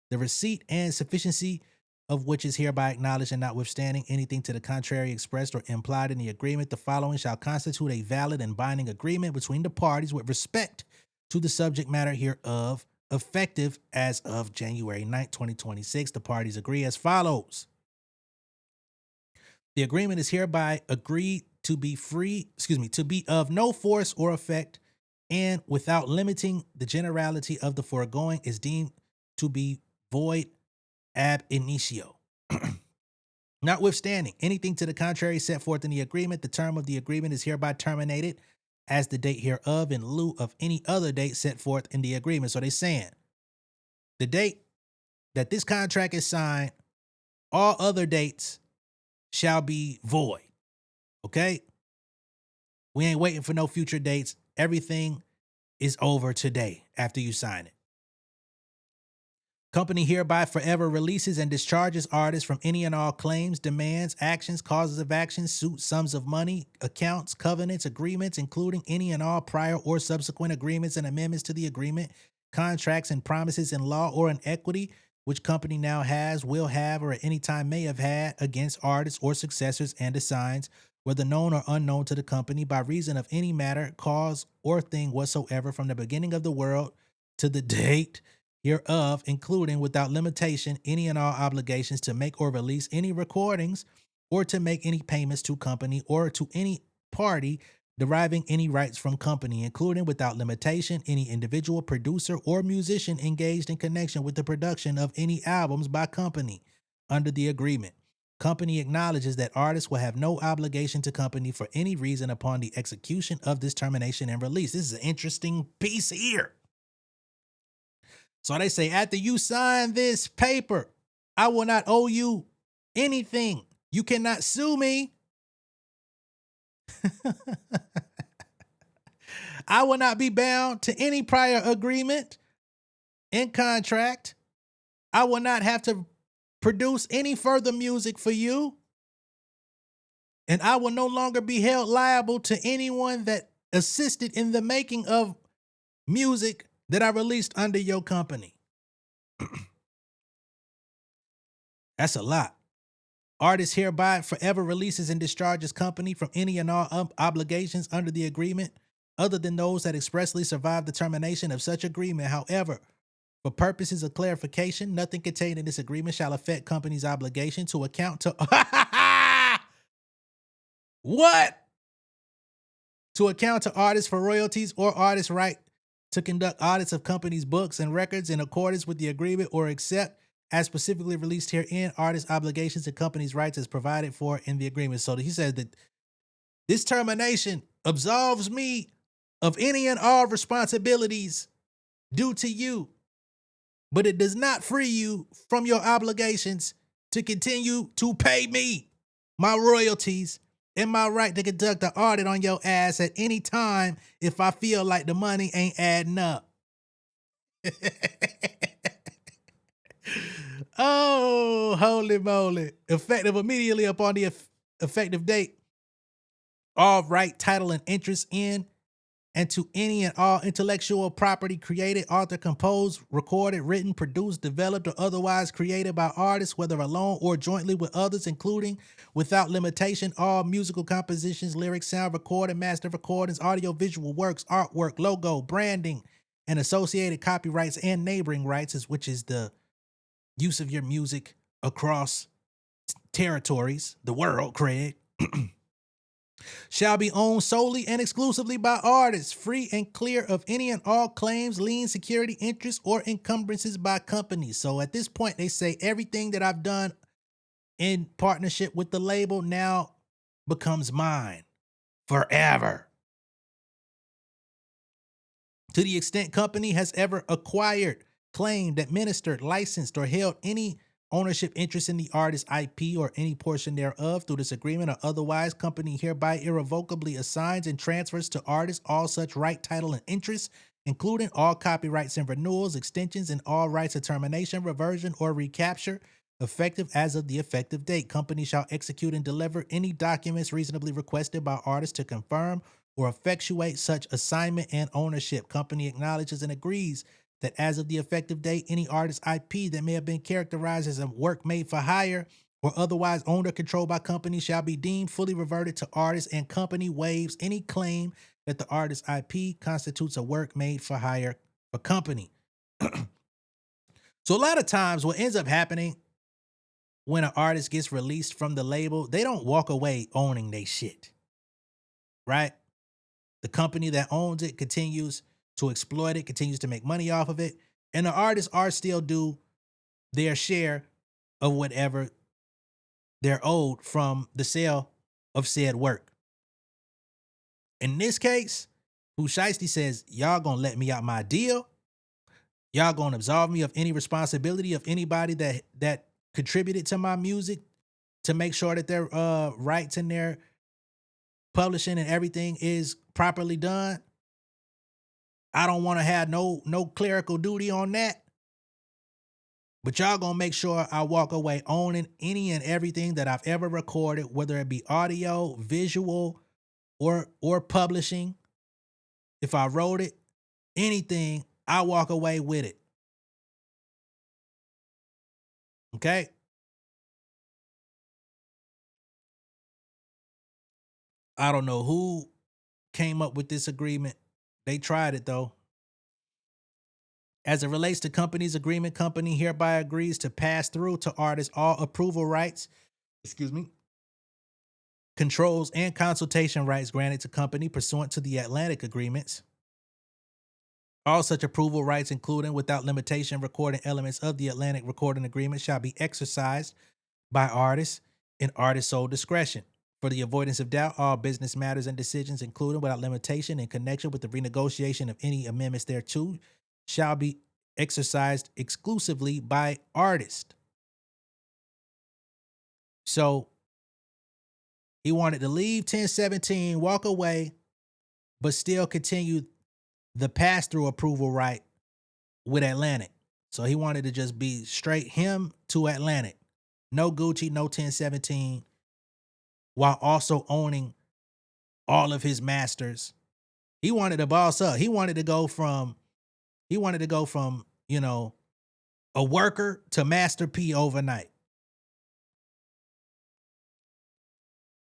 The receipt and sufficiency of which is hereby acknowledged, and notwithstanding anything to the contrary expressed or implied in the agreement, the following shall constitute a valid and binding agreement between the parties with respect to the subject matter hereof, effective as of January 9th, 2026. The parties agree as follows. The agreement is hereby agreed to be to be of no force or effect, and without limiting the generality of the foregoing is deemed to be void ab initio. Notwithstanding anything to the contrary set forth in the agreement, the term of the agreement is hereby terminated as the date hereof in lieu of any other date set forth in the agreement. So they're saying the date that this contract is signed, all other dates shall be void. Okay? We ain't waiting for no future dates. Everything is over today after you sign it. Company hereby forever releases and discharges artists from any and all claims, demands, actions, causes of action, suits, sums of money, accounts, covenants, agreements, including any and all prior or subsequent agreements and amendments to the agreement, contracts and promises in law or in equity, which company now has, will have, or at any time may have had against artists or successors and assigns, whether known or unknown to the company, by reason of any matter, cause, or thing whatsoever from the beginning of the world to the date hereof, including without limitation any and all obligations to make or release any recordings or to make any payments to company or to any party deriving any rights from company, including without limitation any individual producer or musician engaged in connection with the production of any albums by company under the agreement. Company acknowledges that artists will have no obligation to company for any reason upon the execution of this termination and release. This is an interesting piece here. So they say, after you sign this paper, I will not owe you anything. You cannot sue me. I will not be bound to any prior agreement in contract. I will not have to produce any further music for you. And I will no longer be held liable to anyone that assisted in the making of music that I released under your company. That's a lot. Artist hereby forever releases and discharges company from any and all obligations under the agreement, other than those that expressly survive the termination of such agreement. However, for purposes of clarification, nothing contained in this agreement shall affect company's obligation to account to what? To account to artists for royalties or artists' right to conduct audits of companies' books and records in accordance with the agreement, or except as specifically released herein, artists' obligations and companies' rights as provided for in the agreement. So he says that this termination absolves me of any and all responsibilities due to you, but it does not free you from your obligations to continue to pay me my royalties and my right to conduct an audit on your ass at any time if I feel like the money ain't adding up. Oh, holy moly. Effective immediately upon the effective date, all right, title, and interest in and to any and all intellectual property created, authored, composed, recorded, written, produced, developed, or otherwise created by artists, whether alone or jointly with others, including without limitation all musical compositions, lyrics, sound recording, master recordings, audio-visual works, artwork, logo, branding, and associated copyrights and neighboring rights, which is the use of your music across territories, the world, Craig. Shall be owned solely and exclusively by artists, free and clear of any and all claims, liens, security, interests, or encumbrances by companies. So at this point, they say everything that I've done in partnership with the label now becomes mine forever. To the extent company has ever acquired, claimed, administered, licensed, or held any ownership interest in the artist's IP or any portion thereof through this agreement or otherwise, company hereby irrevocably assigns and transfers to artists all such right, title, and interest, including all copyrights and renewals, extensions, and all rights of termination, reversion, or recapture, effective as of the effective date. Company shall execute and deliver any documents reasonably requested by artists to confirm or effectuate such assignment and ownership. Company acknowledges and agrees that as of the effective date, any artist's IP that may have been characterized as a work made for hire or otherwise owned or controlled by company shall be deemed fully reverted to artist, and company waives any claim that the artist's IP constitutes a work made for hire for company. So a lot of times what ends up happening when an artist gets released from the label, they don't walk away owning their shit, right? The company that owns it continues to exploit it, continues to make money off of it, and the artists are still due their share of whatever they're owed from the sale of said work. In this case, Pooh Shiesty says, y'all gonna let me out my deal. Y'all gonna absolve me of any responsibility of anybody that contributed to my music to make sure that their rights and their publishing and everything is properly done. I don't want to have no clerical duty on that. But y'all gonna make sure I walk away owning any and everything that I've ever recorded, whether it be audio, visual, or publishing. If I wrote it, anything, I walk away with it. Okay? I don't know who came up with this agreement. They tried it though. As it relates to company's agreement, company hereby agrees to pass through to artists all approval rights, controls, and consultation rights granted to company pursuant to the Atlantic agreements. All such approval rights, including without limitation recording elements of the Atlantic recording agreement, shall be exercised by artists in artist's sole discretion. For the avoidance of doubt, all business matters and decisions, including without limitation in connection with the renegotiation of any amendments thereto, shall be exercised exclusively by artist. So he wanted to leave 1017, walk away, but still continue the pass-through approval right with Atlantic. So he wanted to just be straight him to Atlantic. No Gucci, no 1017, while also owning all of his masters. He wanted to boss up. He wanted to go from, you know, a worker to Master P overnight.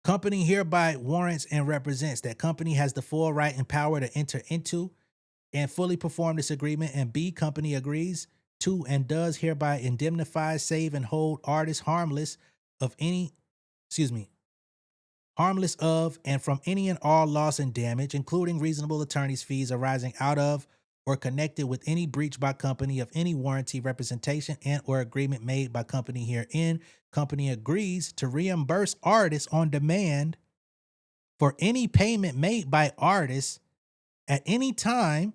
Company hereby warrants and represents that company has the full right and power to enter into and fully perform this agreement, and B, company agrees to and does hereby indemnify, save, and hold artists harmless of and from any and all loss and damage, including reasonable attorney's fees arising out of or connected with any breach by company of any warranty, representation, and or agreement made by company herein. Company agrees to reimburse artists on demand for any payment made by artists at any time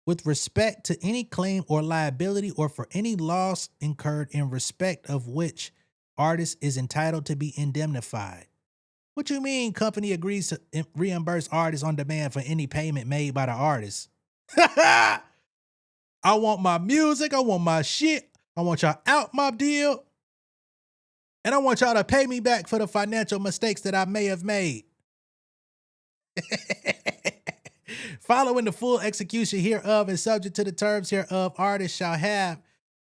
with respect to any claim or liability or for any loss incurred in respect of which artist is entitled to be indemnified. What you mean company agrees to reimburse artists on demand for any payment made by the artist? I want my music. I want my shit. I want y'all out my deal. And I want y'all to pay me back for the financial mistakes that I may have made. Following the full execution hereof and subject to the terms hereof, artists shall have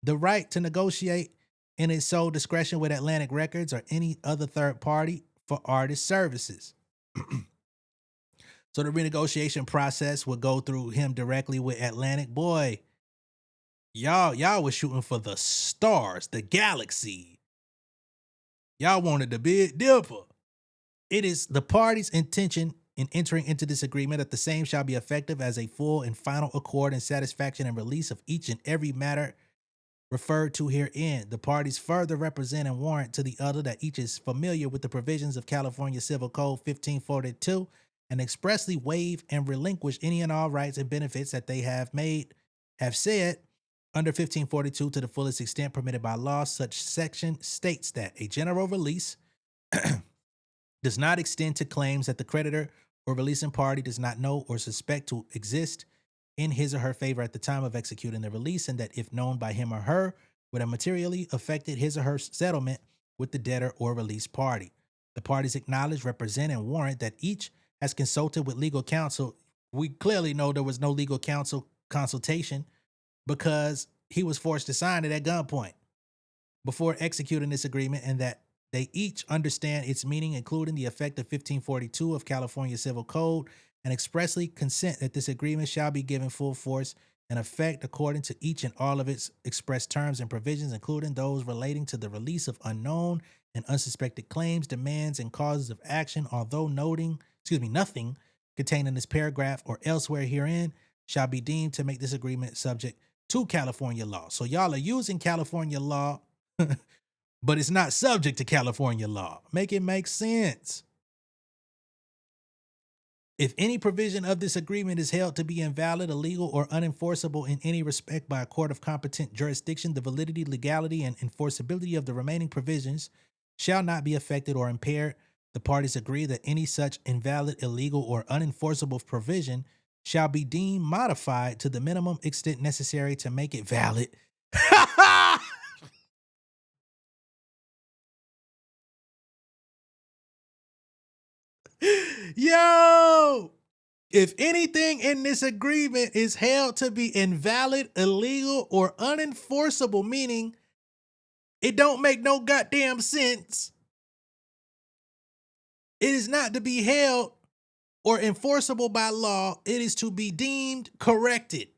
the right to negotiate in its sole discretion with Atlantic Records or any other third party for artist services. So the renegotiation process would go through him directly with Atlantic. Boy, y'all was shooting for the stars, the galaxy. Y'all wanted the Big Dipper. It is the party's intention in entering into this agreement that the same shall be effective as a full and final accord and satisfaction and release of each and every matter referred to herein. The parties further represent and warrant to the other that each is familiar with the provisions of California Civil Code 1542 and expressly waive and relinquish any and all rights and benefits that they have said under 1542 to the fullest extent permitted by law. Such section states that a general release does not extend to claims that the creditor or releasing party does not know or suspect to exist in his or her favor at the time of executing the release, and that if known by him or her, would have materially affected his or her settlement with the debtor or released party. The parties acknowledge, represent, and warrant that each has consulted with legal counsel. We clearly know there was no legal counsel consultation because he was forced to sign it at gunpoint before executing this agreement, and that they each understand its meaning, including the effect of 1542 of California Civil Code, and expressly consent that this agreement shall be given full force and effect according to each and all of its expressed terms and provisions, including those relating to the release of unknown and unsuspected claims, demands, and causes of action, although nothing contained in this paragraph or elsewhere herein shall be deemed to make this agreement subject to California law. So y'all are using California law, but it's not subject to California law. Make it make sense. If any provision of this agreement is held to be invalid, illegal, or unenforceable in any respect by a court of competent jurisdiction, the validity, legality, and enforceability of the remaining provisions shall not be affected or impaired. The parties agree that any such invalid, illegal, or unenforceable provision shall be deemed modified to the minimum extent necessary to make it valid. Yo, if anything in this agreement is held to be invalid, illegal, or unenforceable, meaning it don't make no goddamn sense, it is not to be held or enforceable by law. It is to be deemed corrected.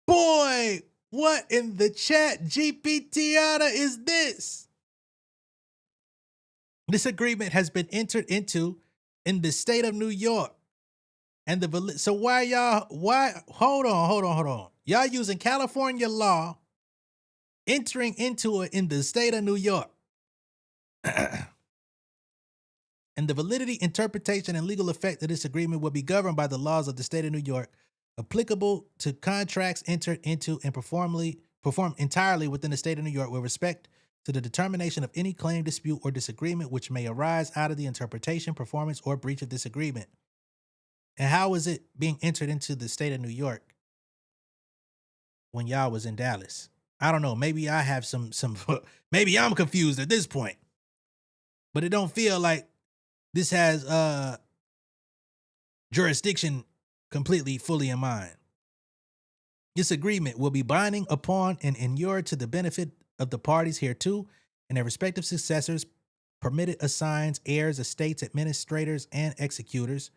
Boy, what in the chat GPT is this? This agreement has been entered into in the state of New York. And so hold on. Y'all using California law, entering into it in the state of New York. And the validity, interpretation, and legal effect of this agreement will be governed by the laws of the state of New York, applicable to contracts entered into and performed entirely within the state of New York with respect to the determination of any claim, dispute, or disagreement which may arise out of the interpretation, performance, or breach of this agreement. And how is it being entered into the state of New York when y'all was in Dallas? I don't know. Maybe I have some maybe I'm confused at this point. But it don't feel like this has jurisdiction completely fully in mind. This agreement will be binding upon and inured to the benefit of the parties hereto and their respective successors, permitted assigns, heirs, estates, administrators, and executors,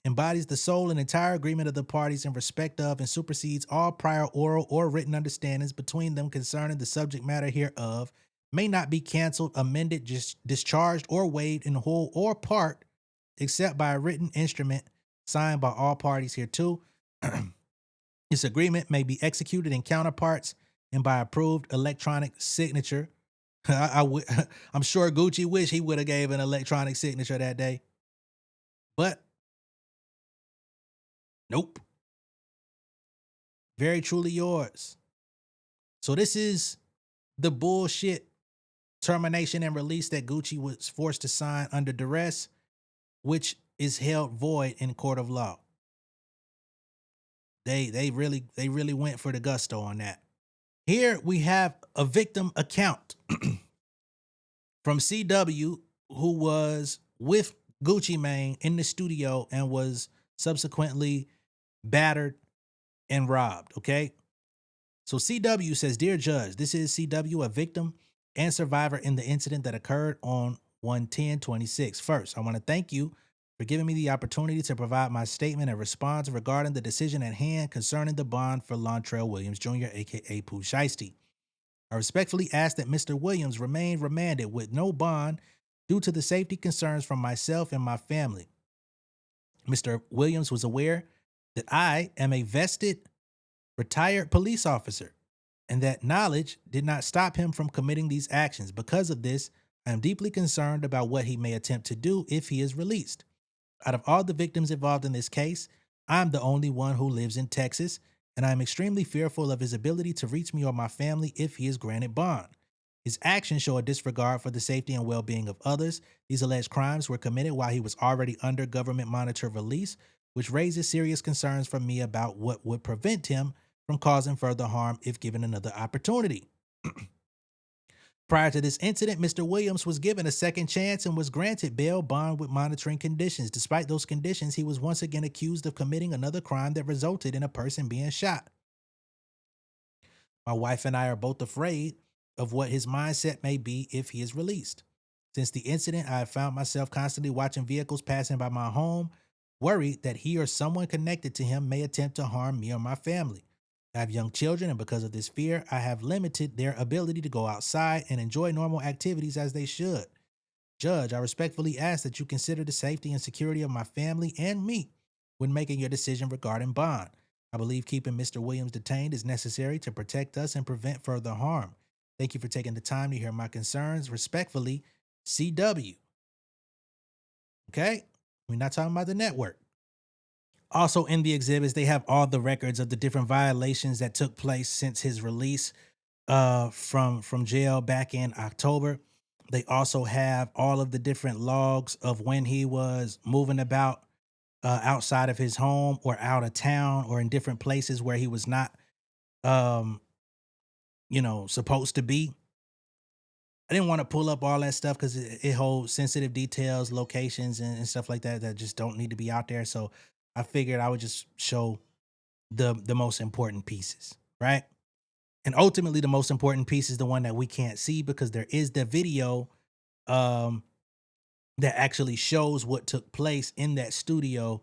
embodies the sole and entire agreement of the parties in respect of and supersedes all prior oral or written understandings between them concerning the subject matter hereof, may not be canceled, amended, discharged, or waived in whole or part, except by a written instrument signed by all parties hereto. This agreement may be executed in counterparts and by approved electronic signature. I'm sure Gucci wish he would have gave an electronic signature that day. But nope. Very truly yours. So this is the bullshit termination and release that Gucci was forced to sign under duress, which is held void in court of law. They really went for the gusto on that. Here we have a victim account from CW, who was with Gucci Mane in the studio and was subsequently battered and robbed, okay? So CW says, "Dear Judge, this is CW, a victim and survivor in the incident that occurred on 1/10/26. First, I want to thank you for giving me the opportunity to provide my statement and response regarding the decision at hand concerning the bond for Lontrell Williams Jr., aka Pooh Shiesty. I respectfully ask that Mr. Williams remain remanded with no bond due to the safety concerns from myself and my family. Mr. Williams was aware that I am a vested, retired police officer, and that knowledge did not stop him from committing these actions. Because of this, I am deeply concerned about what he may attempt to do if he is released. Out of all the victims involved in this case, I'm the only one who lives in Texas, and I am extremely fearful of his ability to reach me or my family if he is granted bond. His actions show a disregard for the safety and well-being of others. These alleged crimes were committed while he was already under government monitored release, which raises serious concerns for me about what would prevent him from causing further harm if given another opportunity. Prior to this incident, Mr. Williams was given a second chance and was granted bail bond with monitoring conditions. Despite those conditions, he was once again accused of committing another crime that resulted in a person being shot. My wife and I are both afraid of what his mindset may be if he is released. Since the incident, I have found myself constantly watching vehicles passing by my home, worried that he or someone connected to him may attempt to harm me or my family. I have young children, and because of this fear, I have limited their ability to go outside and enjoy normal activities as they should. Judge, I respectfully ask that you consider the safety and security of my family and me when making your decision regarding bond. I believe keeping Mr. Williams detained is necessary to protect us and prevent further harm. Thank you for taking the time to hear my concerns. Respectfully, CW. Okay? We're not talking about the network. Also in the exhibits, they have all the records of the different violations that took place since his release from jail back in October. They also have all of the different logs of when he was moving about outside of his home or out of town or in different places where he was not supposed to be. I didn't want to pull up all that stuff because it holds sensitive details, locations, and stuff like that that just don't need to be out there. So I figured I would just show the most important pieces, right? And ultimately, the most important piece is the one that we can't see because there is the video that actually shows what took place in that studio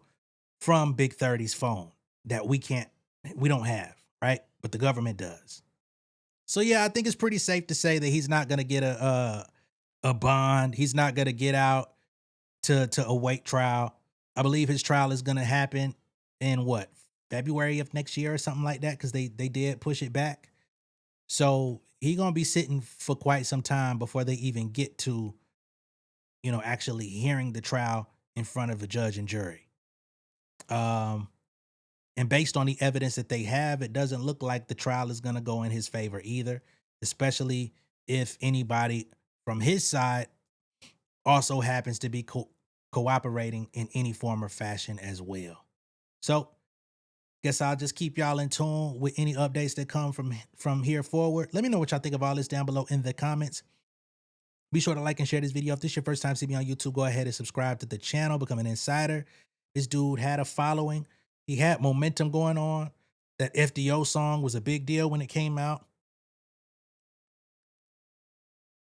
from Big 30's phone that we don't have, right? But the government does. So yeah, I think it's pretty safe to say that he's not going to get a bond. He's not going to get out to await trial. I believe his trial is going to happen in February of next year or something like that, because they did push it back. So he's going to be sitting for quite some time before they even get to, actually hearing the trial in front of a judge and jury. And based on the evidence that they have, it doesn't look like the trial is going to go in his favor either, especially if anybody from his side also happens to be cooperating in any form or fashion as well. So guess I'll just keep y'all in tune with any updates that come from here forward. Let me know what y'all think of all this down below in the comments. Be sure to like and share this video. If this is your first time seeing me on YouTube, go ahead and subscribe to the channel, become an insider. This dude had a following. He had momentum going on. That FDO song was a big deal when it came out.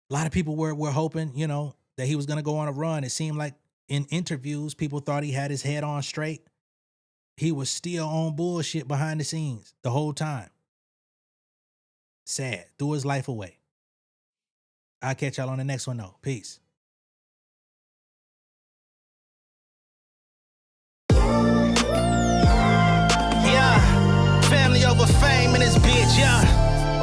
A lot of people were hoping, that he was going to go on a run. It seemed like in interviews, people thought he had his head on straight. He was still on bullshit behind the scenes the whole time. Sad. Threw his life away. I'll catch y'all on the next one, though. Peace. Family over fame in this bitch, yeah.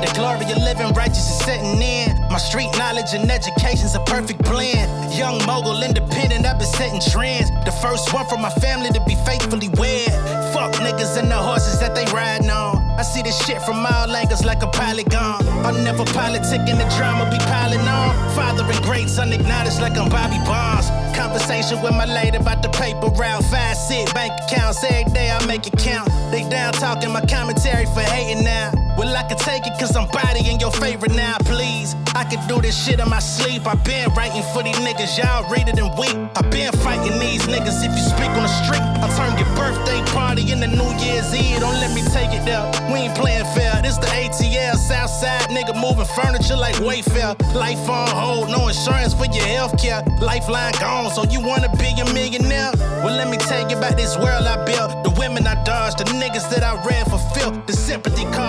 The glory of living righteous is setting in. My street knowledge and education's a perfect blend. Young mogul, independent, I've been setting trends. The first one from my family to be faithfully wed. Fuck niggas and the horses that they riding on. I see this shit from all angles like a polygon. I'm never politicking, the drama be piling on. Father and great son acknowledged like I'm Bobby Bonds. Conversation with my lady about the paper route. 5 sit bank accounts, every day I make it count. They down talking my commentary for hating now. Well, I can take it cause I'm bodying your favorite now, please. I can do this shit in my sleep. I been writing for these niggas, y'all read it and weep. I been fighting these niggas if you speak on the street. I turn your birthday party into New Year's Eve. Don't let me take it there. We ain't playing fair. This the ATL, Southside nigga moving furniture like Wayfair. Life on hold, no insurance for your healthcare. Lifeline gone, so you wanna be a millionaire? Well, let me tell you about this world I built. The women I dodged, the niggas that I read for filth. The sympathy card